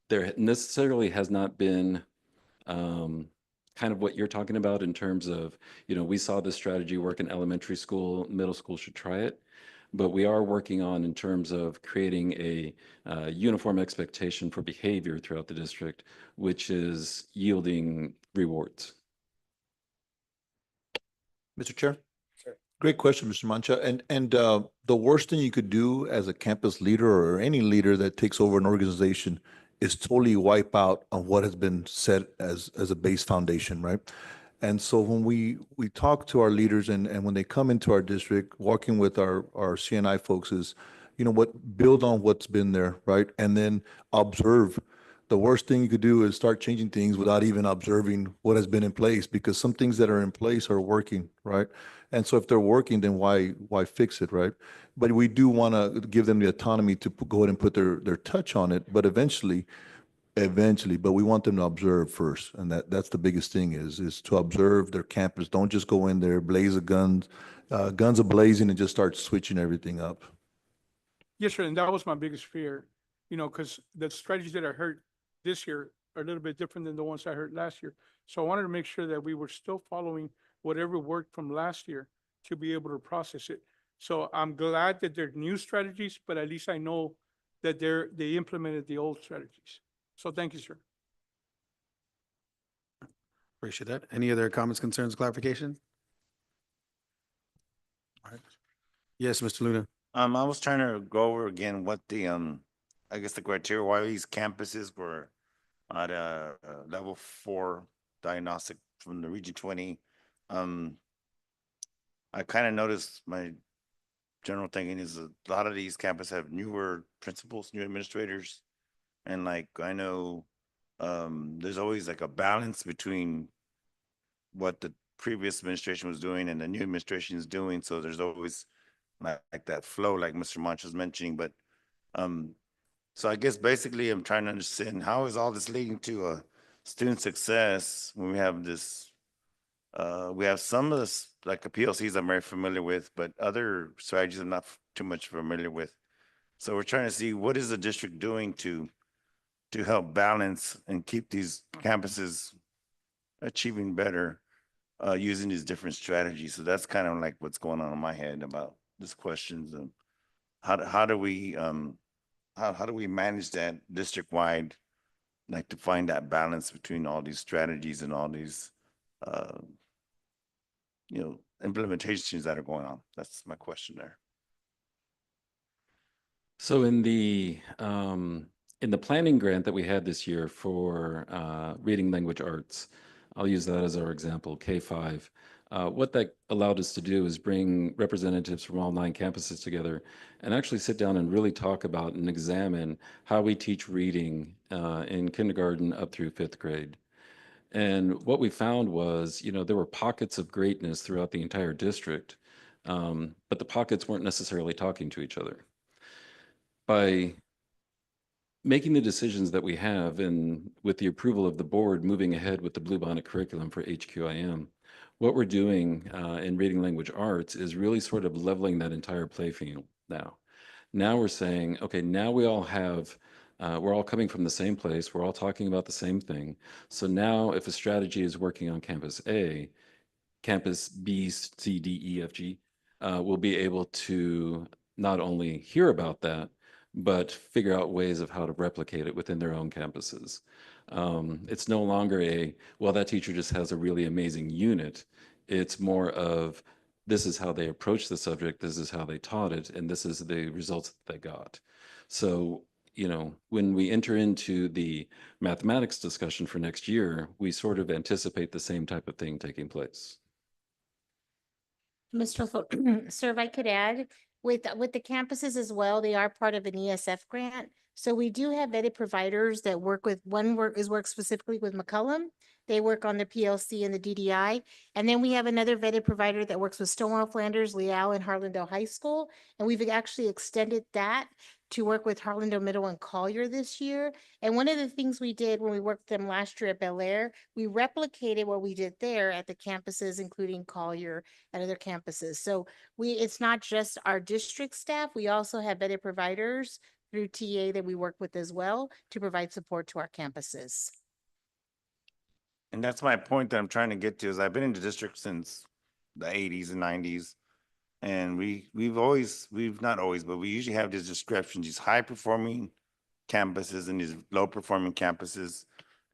there necessarily has not been kind of what you're talking about in terms of, we saw this strategy work in elementary school, middle school should try it. But we are working on in terms of creating a uniform expectation for behavior throughout the district, which is yielding rewards. Mr. Chair? Great question, Mr. Mancha. And the worst thing you could do as a campus leader or any leader that takes over an organization is totally wipe out on what has been set as a base foundation, right? And so when we talk to our leaders and when they come into our district, working with our CNI folks is, build on what's been there, right? And then observe. The worst thing you could do is start changing things without even observing what has been in place, because some things that are in place are working, right? And so if they're working, then why fix it, right? But we do want to give them the autonomy to go ahead and put their touch on it, but eventually, but we want them to observe first. And that's the biggest thing is to observe their campus. Don't just go in there, blaze a guns a-blazing and just start switching everything up. Yes, sir, and that was my biggest fear, because the strategies that I heard this year are a little bit different than the ones I heard last year. So I wanted to make sure that we were still following whatever worked from last year to be able to process it. So I'm glad that there are new strategies, but at least I know that they implemented the old strategies. So thank you, sir. Appreciate that. Any other comments, concerns, clarification? All right. Yes, Mr. Luna. I was trying to go over again what the I guess the criteria why these campuses were at a level 4 diagnostic from the Region 20. I kind of noticed, my general thinking is a lot of these campuses have newer principals, new administrators. And like, I know there's always like a balance between what the previous administration was doing and the new administration is doing. So there's always like that flow, like Mr. Mancha was mentioning. But so I guess basically I'm trying to understand how is all this leading to student success when we have this. We have some of this like the PLCs I'm very familiar with, but other strategies I'm not too much familiar with. So we're trying to see what is the district doing to help balance and keep these campuses achieving better using these different strategies. So that's kind of like what's going on in my head about these questions. And how do we manage that district wide, like to find that balance between all these strategies and all these implementations that are going on? That's my question there. So in the planning grant that we had this year for reading language arts, I'll use that as our example, K-5. What that allowed us to do is bring representatives from all 9 campuses together and actually sit down and really talk about and examine how we teach reading in kindergarten up through 5th grade. And what we found was, there were pockets of greatness throughout the entire district, but the pockets weren't necessarily talking to each other. By making the decisions that we have and with the approval of the board moving ahead with the Bluebonnet curriculum for HQIM, what we're doing in reading language arts is really sort of leveling that entire play field now. Now we're saying, okay, now we all have, we're all coming from the same place. We're all talking about the same thing. So now if a strategy is working on campus A, campus B, C, D, E, F, G will be able to not only hear about that, but figure out ways of how to replicate it within their own campuses. It's no longer well, that teacher just has a really amazing unit. It's more of, this is how they approach the subject, this is how they taught it, and this is the results that they got. So, when we enter into the mathematics discussion for next year, we sort of anticipate the same type of thing taking place. Mr. Sir, if I could add, with the campuses as well, they are part of an ESF grant. So we do have vetted providers that work specifically with McCollum. They work on the PLC and the DDI. And then we have another vetted provider that works with Stonewall Flanders, Leal, and Harlandale High School. And we've actually extended that to work with Harlandale Middle and Collier this year. And one of the things we did when we worked with them last year at Bel Air, we replicated what we did there at the campuses, including Collier and other campuses. So it's not just our district staff, we also have vetted providers through TA that we work with as well to provide support to our campuses. And that's my point that I'm trying to get to is I've been in the district since the 80s and 90s. And we've not always, but we usually have these descriptions, these high performing campuses and these low performing campuses.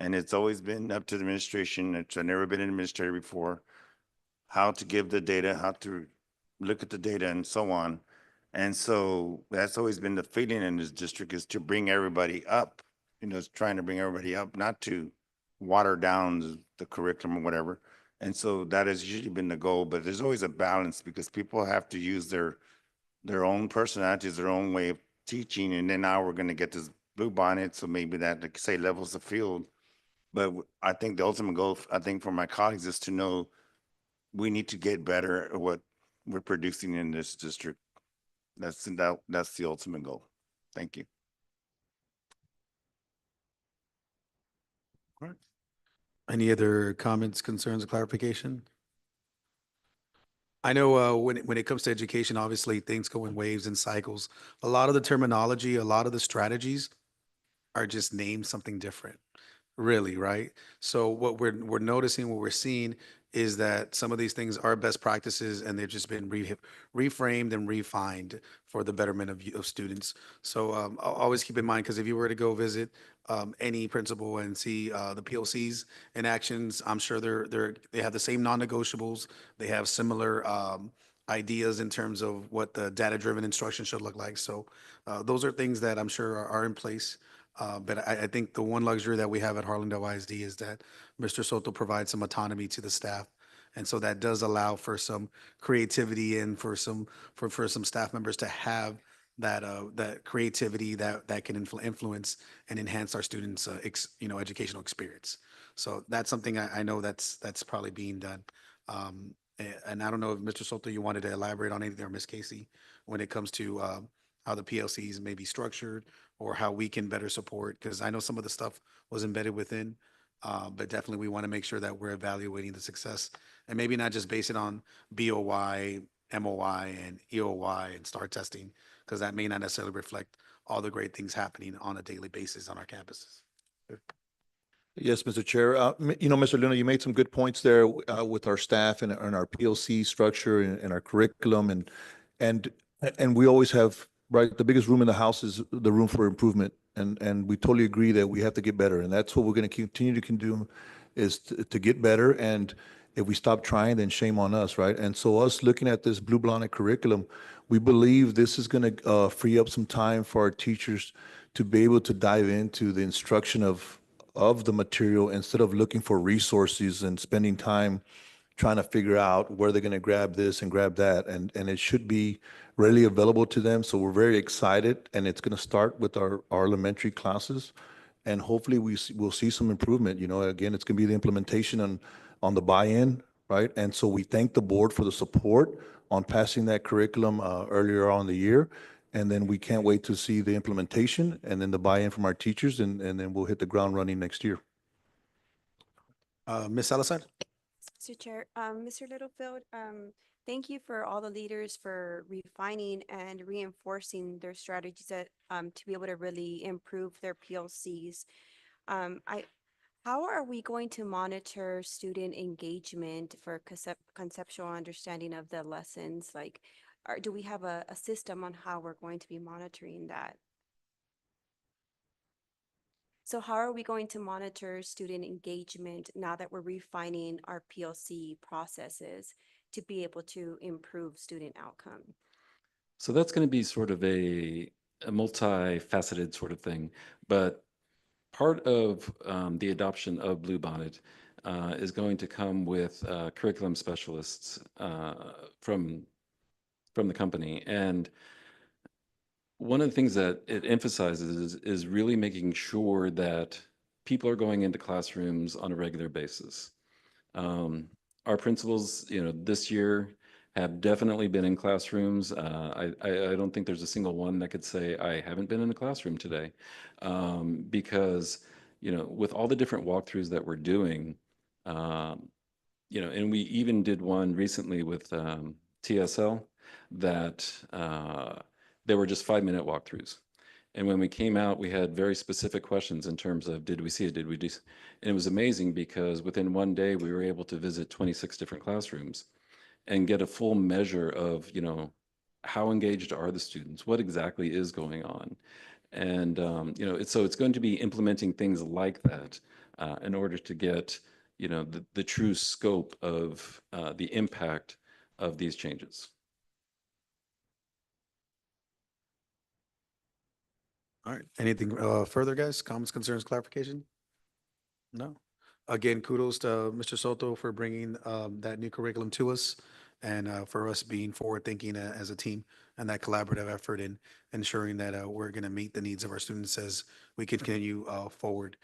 And it's always been up to the administration. I've never been an administrator before, how to give the data, how to look at the data and so on. And so that's always been the feeling in this district is to bring everybody up, it's trying to bring everybody up, not to water down the curriculum or whatever. And so that has usually been the goal, but there's always a balance because people have to use their own personalities, their own way of teaching. And then now we're going to get this Bluebonnet. So maybe that, like say, levels the field. But I think the ultimate goal, I think for my colleagues is to know we need to get better at what we're producing in this district. That's the ultimate goal. Thank you. All right. Any other comments, concerns, or clarification? I know when it comes to education, obviously things go in waves and cycles. A lot of the terminology, a lot of the strategies are just named something different, really, right? So what we're noticing, what we're seeing is that some of these things are best practices and they've just been reframed and refined for the betterment of students. So I'll always keep in mind, because if you were to go visit any principal and see the PLCs in actions, I'm sure they have the same non-negotiables. They have similar ideas in terms of what the data-driven instruction should look like. So those are things that I'm sure are in place. But I think the one luxury that we have at Harlandale ISD is that Mr. Soto provides some autonomy to the staff. And so that does allow for some creativity and for some staff members to have that creativity that can influence and enhance our students' educational experience. So that's something I know that's probably being done. And I don't know if Mr. Soto, you wanted to elaborate on anything, or Ms. Casey, when it comes to how the PLCs may be structured or how we can better support, because I know some of the stuff was embedded within, but definitely we want to make sure that we're evaluating the success and maybe not just base it on BOY, MOI, and EOY and STAR testing, because that may not necessarily reflect all the great things happening on a daily basis on our campuses. Yes, Mr. Chair. Mr. Luna, you made some good points there with our staff and our PLC structure and our curriculum and we always have, right, the biggest room in the house is the room for improvement. And we totally agree that we have to get better. And that's what we're going to continue to do is to get better. And if we stop trying, then shame on us, right? And so us looking at this Blue Bonnet curriculum, we believe this is going to free up some time for our teachers to be able to dive into the instruction of the material instead of looking for resources and spending time trying to figure out where they're going to grab this and grab that. And it should be readily available to them. So we're very excited, and it's going to start with our elementary classes. And hopefully we'll see some improvement. Again, it's going to be the implementation on the buy-in, right? And so we thank the board for the support on passing that curriculum earlier on in the year. And then we can't wait to see the implementation and then the buy-in from our teachers, and then we'll hit the ground running next year. Ms. Salazar? Mr. Chair, Mr. Littlefield, thank you for all the leaders for refining and reinforcing their strategies to be able to really improve their PLCs. How are we going to monitor student engagement for conceptual understanding of the lessons? Do we have a system on how we're going to be monitoring that? So how are we going to monitor student engagement now that we're refining our PLC processes to be able to improve student outcome? So that's going to be sort of a multifaceted sort of thing. But part of the adoption of Bluebonnet is going to come with curriculum specialists from the company. And one of the things that it emphasizes is really making sure that people are going into classrooms on a regular basis. Our principals, this year have definitely been in classrooms. I don't think there's a single one that could say, I haven't been in a classroom today. Because, with all the different walkthroughs that we're doing, and we even did one recently with TSL that they were just 5-minute walkthroughs. And when we came out, we had very specific questions in terms of, did we see it? Did we do? And it was amazing because within one day, we were able to visit 26 different classrooms and get a full measure of, how engaged are the students? What exactly is going on? And, so it's going to be implementing things like that in order to get, the true scope of the impact of these changes. All right. Anything further, guys? Comments, concerns, clarification? No. Again, kudos to Mr. Soto for bringing that new curriculum to us and for us being forward-thinking as a team and that collaborative effort in ensuring that we're going to meet the needs of our students as we continue forward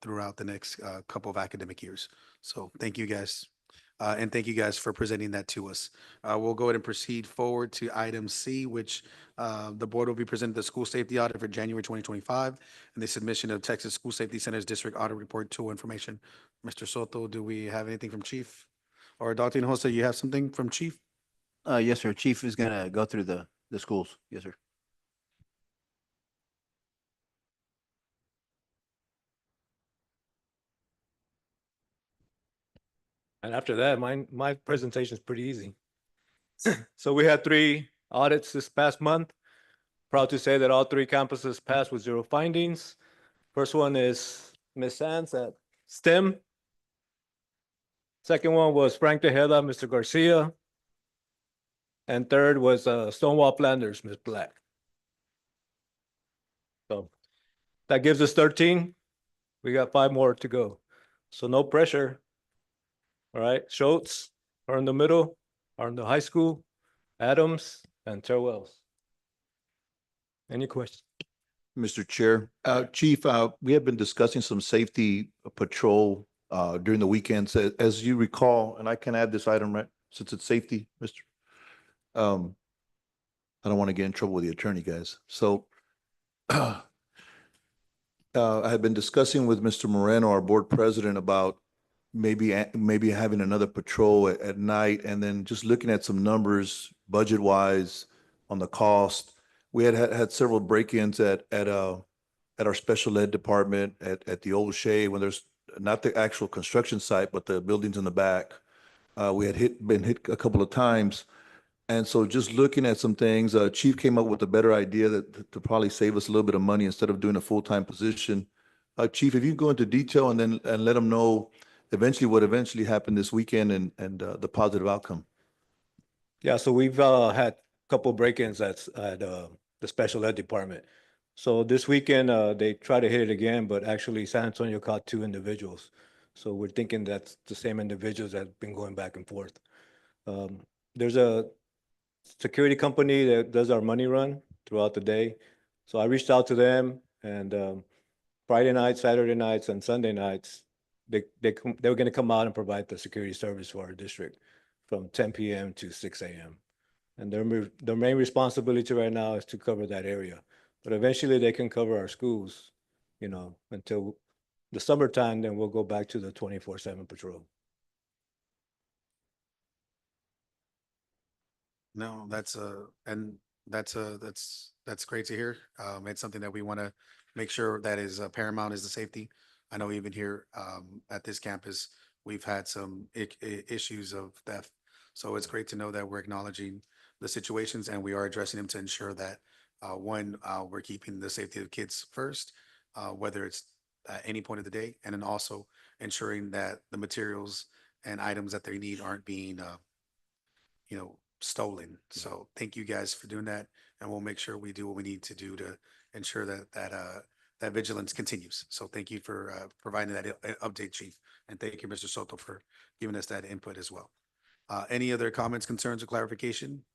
throughout the next couple of academic years. So thank you, guys. And thank you guys for presenting that to us. We'll go ahead and proceed forward to item C, which the board will be presenting the school safety audit for January 2025 and the submission of Texas School Safety Center's district audit report tool information. Mr. Soto, do we have anything from Chief? Or Dr. Hinojosa, you have something from Chief? Yes, sir. Chief is gonna go through the schools. Yes, sir. And after that, my presentation is pretty easy. So we had 3 audits this past month. Proud to say that all 3 campuses passed with 0 findings. First one is Ms. Sands at STEM. Second one was Frank Tejeda, Mr. Garcia. And third was Stonewall Flanders, Ms. Black. So that gives us 13. We got 5 more to go. So no pressure. All right, Schultz are in the middle, are in the high school, Adams and Terwells. Any questions? Mr. Chair, Chief, we have been discussing some safety patrol during the weekends. As you recall, and I can add this item, right, since it's safety, Mr. I don't want to get in trouble with the attorney, guys. So I had been discussing with Mr. Moreno, our board president, about maybe having another patrol at night, and then just looking at some numbers budget wise on the cost. We had several break-ins at our special ed department at the old Shea, when there's not the actual construction site, but the buildings in the back. We had been hit a couple of times. And so just looking at some things, Chief came up with a better idea that to probably save us a little bit of money instead of doing a full-time position. Chief, if you go into detail and let them know eventually what eventually happened this weekend and the positive outcome. Yeah, so we've had a couple break-ins at the special ed department. So this weekend, they tried to hit it again, but actually San Antonio caught 2 individuals. So we're thinking that's the same individuals that have been going back and forth. There's a security company that does our money run throughout the day. So I reached out to them, and Friday nights, Saturday nights, and Sunday nights, they were going to come out and provide the security service for our district from 10 p.m. to 6 a.m. And their main responsibility right now is to cover that area. But eventually they can cover our schools, until the summertime, then we'll go back to the 24/7 patrol. No, that's great to hear. It's something that we want to make sure that is paramount, is the safety. I know even here at this campus, we've had some issues of theft. So it's great to know that we're acknowledging the situations and we are addressing them to ensure that we're keeping the safety of kids first, whether it's at any point of the day, and then also ensuring that the materials and items that they need aren't being stolen. So thank you guys for doing that, and we'll make sure we do what we need to do to ensure that vigilance continues. So thank you for providing that update, Chief, and thank you, Mr. Soto, for giving us that input as well. Any other comments, concerns, or clarification?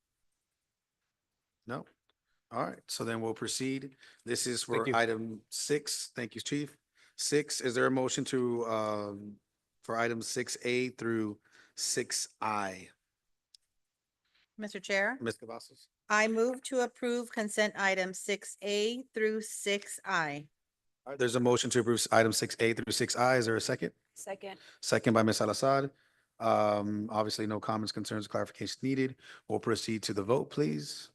No? All right, so then we'll proceed. This is for item 6. Thank you, Chief. 6, is there a motion for items 6A through 6I? Mr. Chair, Ms. Cavazos? I move to approve consent items 6A through 6I. All right, there's a motion to approve item 6A through 6I. Is there a second? Second. Second by Ms. Salazar. Obviously, no comments, concerns, clarifications needed. We'll proceed to the vote, please.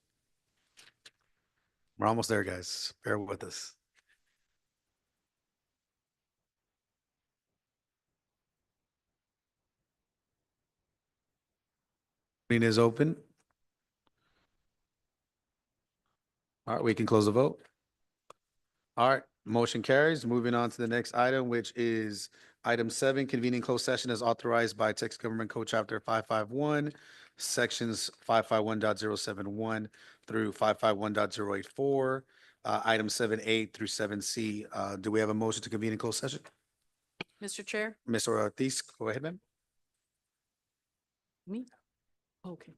We're almost there, guys. Bear with us. Voting is open. All right, we can close the vote. All right, motion carries. Moving on to the next item, which is item 7, convening closed session as authorized by Texas Government Code Chapter 551, sections 551.071 through 551.084, item 7A through 7C. Do we have a motion to convene in closed session? Mr. Chair? Ms. Ortiz, go ahead, ma'am. Me? Okay.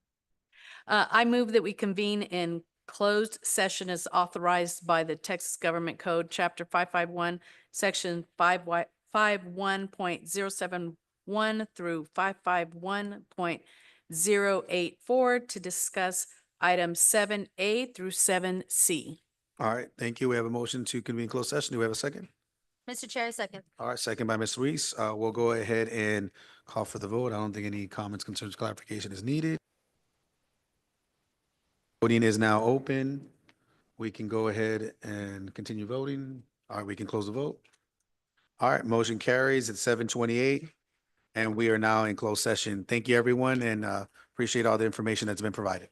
I move that we convene in closed session as authorized by the Texas Government Code, Chapter 551, Section 551.071 through 551.084 to discuss items 7A through 7C. All right, thank you. We have a motion to convene closed session. Do we have a second? Mr. Chair, second. All right, second by Ms. Reese. We'll go ahead and call for the vote. I don't think any comments, concerns, clarification is needed. Voting is now open. We can go ahead and continue voting. All right, we can close the vote. All right, motion carries at 7:28, and we are now in closed session. Thank you, everyone, and appreciate all the information that's been provided.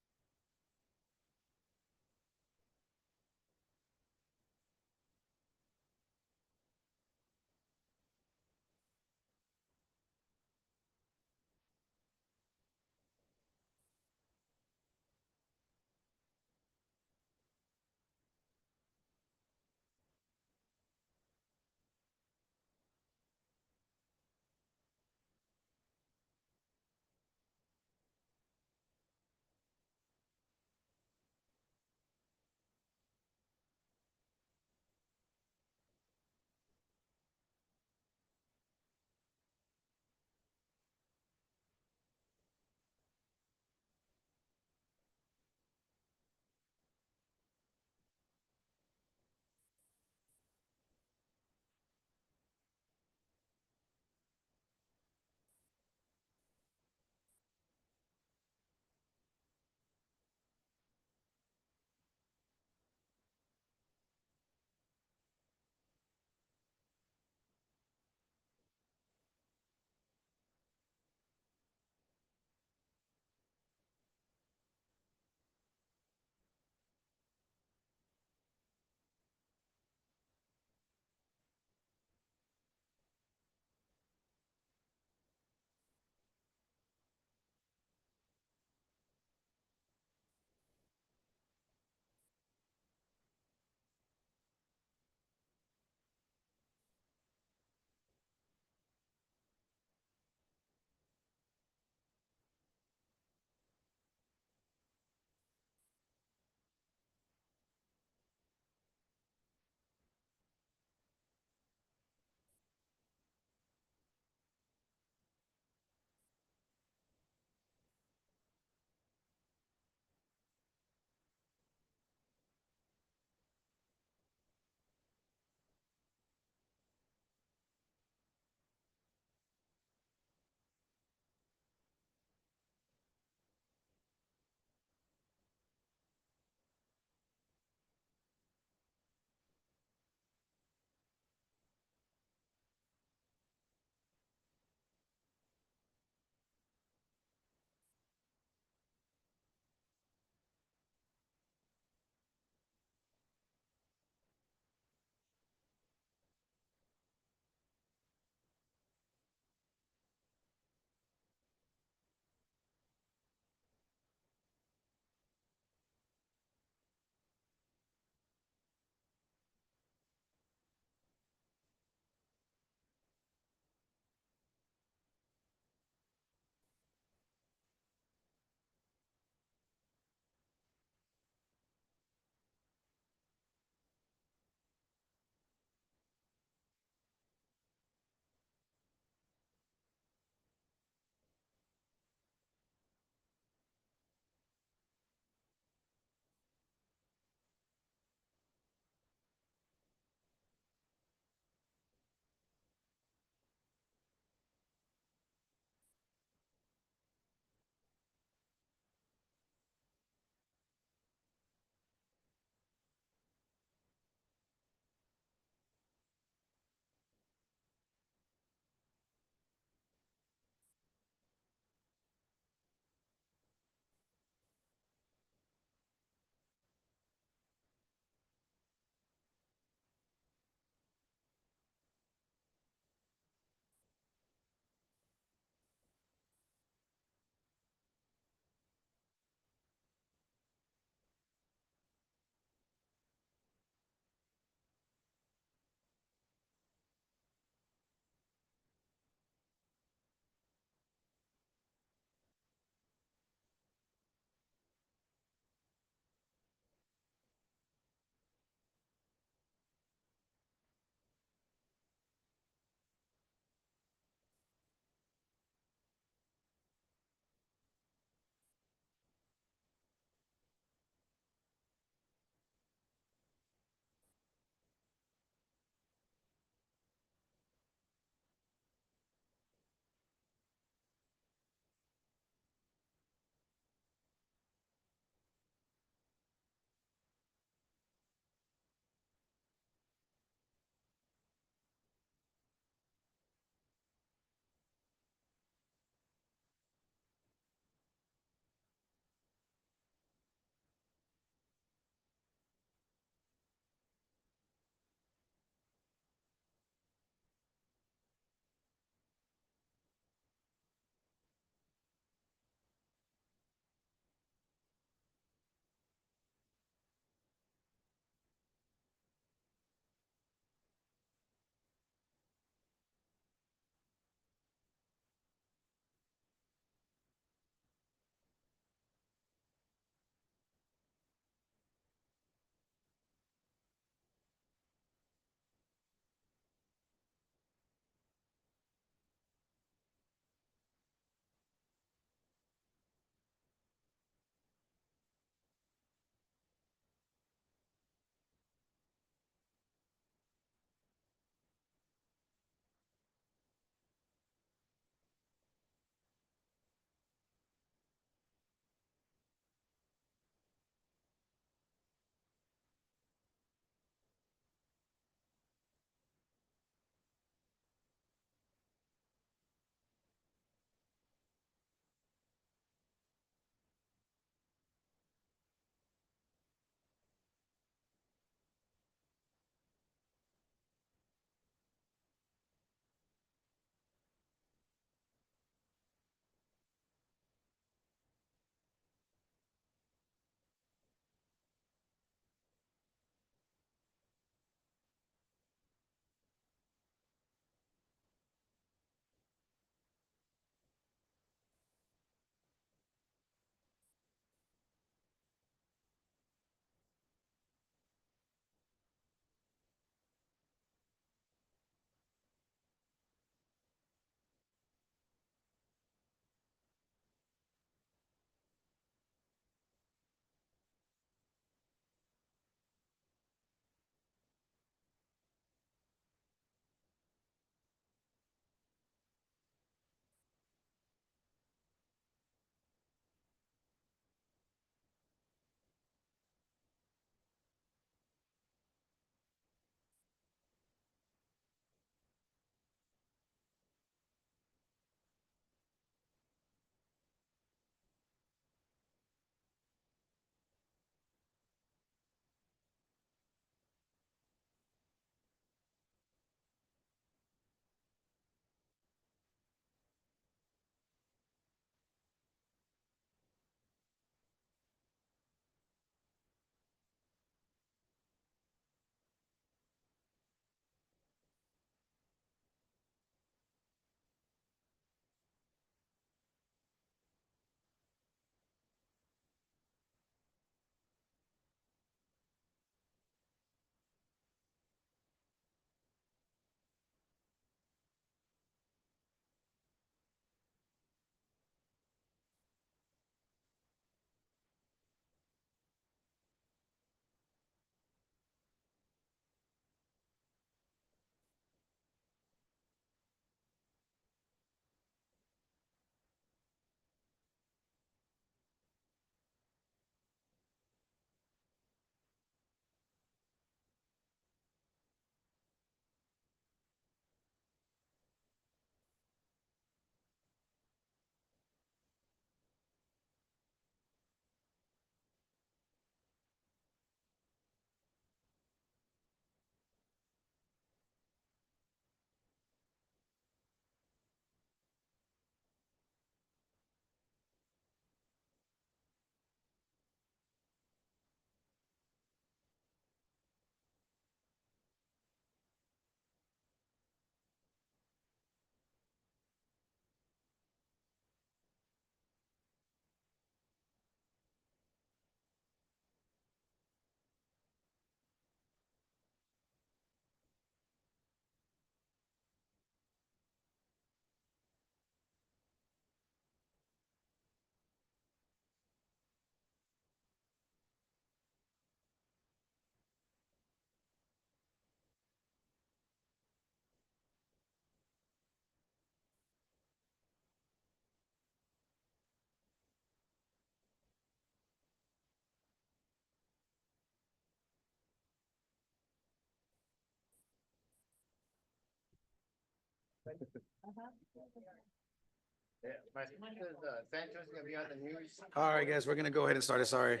All right, guys, we're gonna go ahead and start it. Sorry.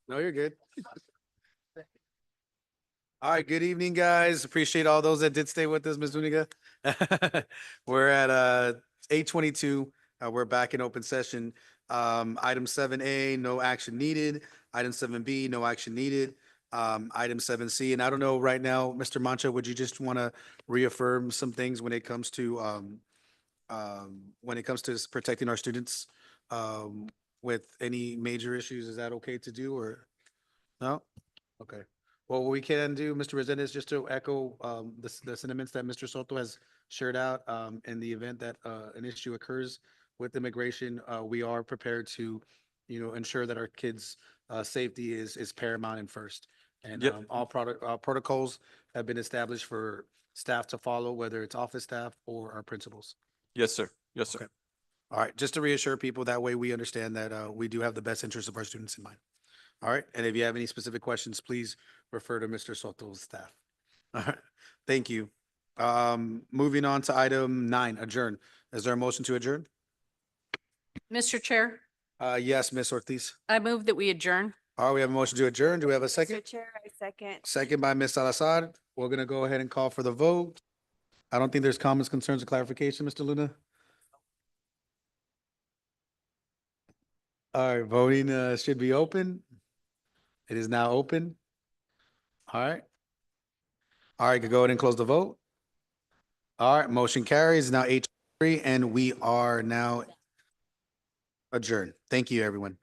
No, you're good. All right, good evening, guys. Appreciate all those that did stay with us, Ms. Zuniga. We're at 8:22. We're back in open session. Item 7A, no action needed. Item 7B, no action needed. Item 7C, and I don't know right now, Mr. Mancha, would you just want to reaffirm some things when it comes to protecting our students with any major issues? Is that okay to do or no? Okay. Well, what we can do, Mr. Resendez, is just to echo the sentiments that Mr. Soto has shared out in the event that an issue occurs with immigration, we are prepared to, ensure that our kids' safety is paramount and first. And Yep. all protocols have been established for staff to follow, whether it's office staff or our principals. Yes, sir. Yes, sir. Okay. All right, just to reassure people, that way we understand that we do have the best interest of our students in mind. All right, and if you have any specific questions, please refer to Mr. Soto's staff. All right, thank you. Moving on to item 9, adjourn. Is there a motion to adjourn? Mr. Chair, Yes, Ms. Ortiz. I move that we adjourn. All right, we have a motion to adjourn. Do we have a second? Mr. Chair, I second. Second by Ms. Salazar. We're gonna go ahead and call for the vote. I don't think there's comments, concerns, or clarification, Mr. Luna. All right, voting should be open. It is now open. All right. All right, go ahead and close the vote. All right, motion carries. Now 8:03, and we are now adjourned. Thank you, everyone.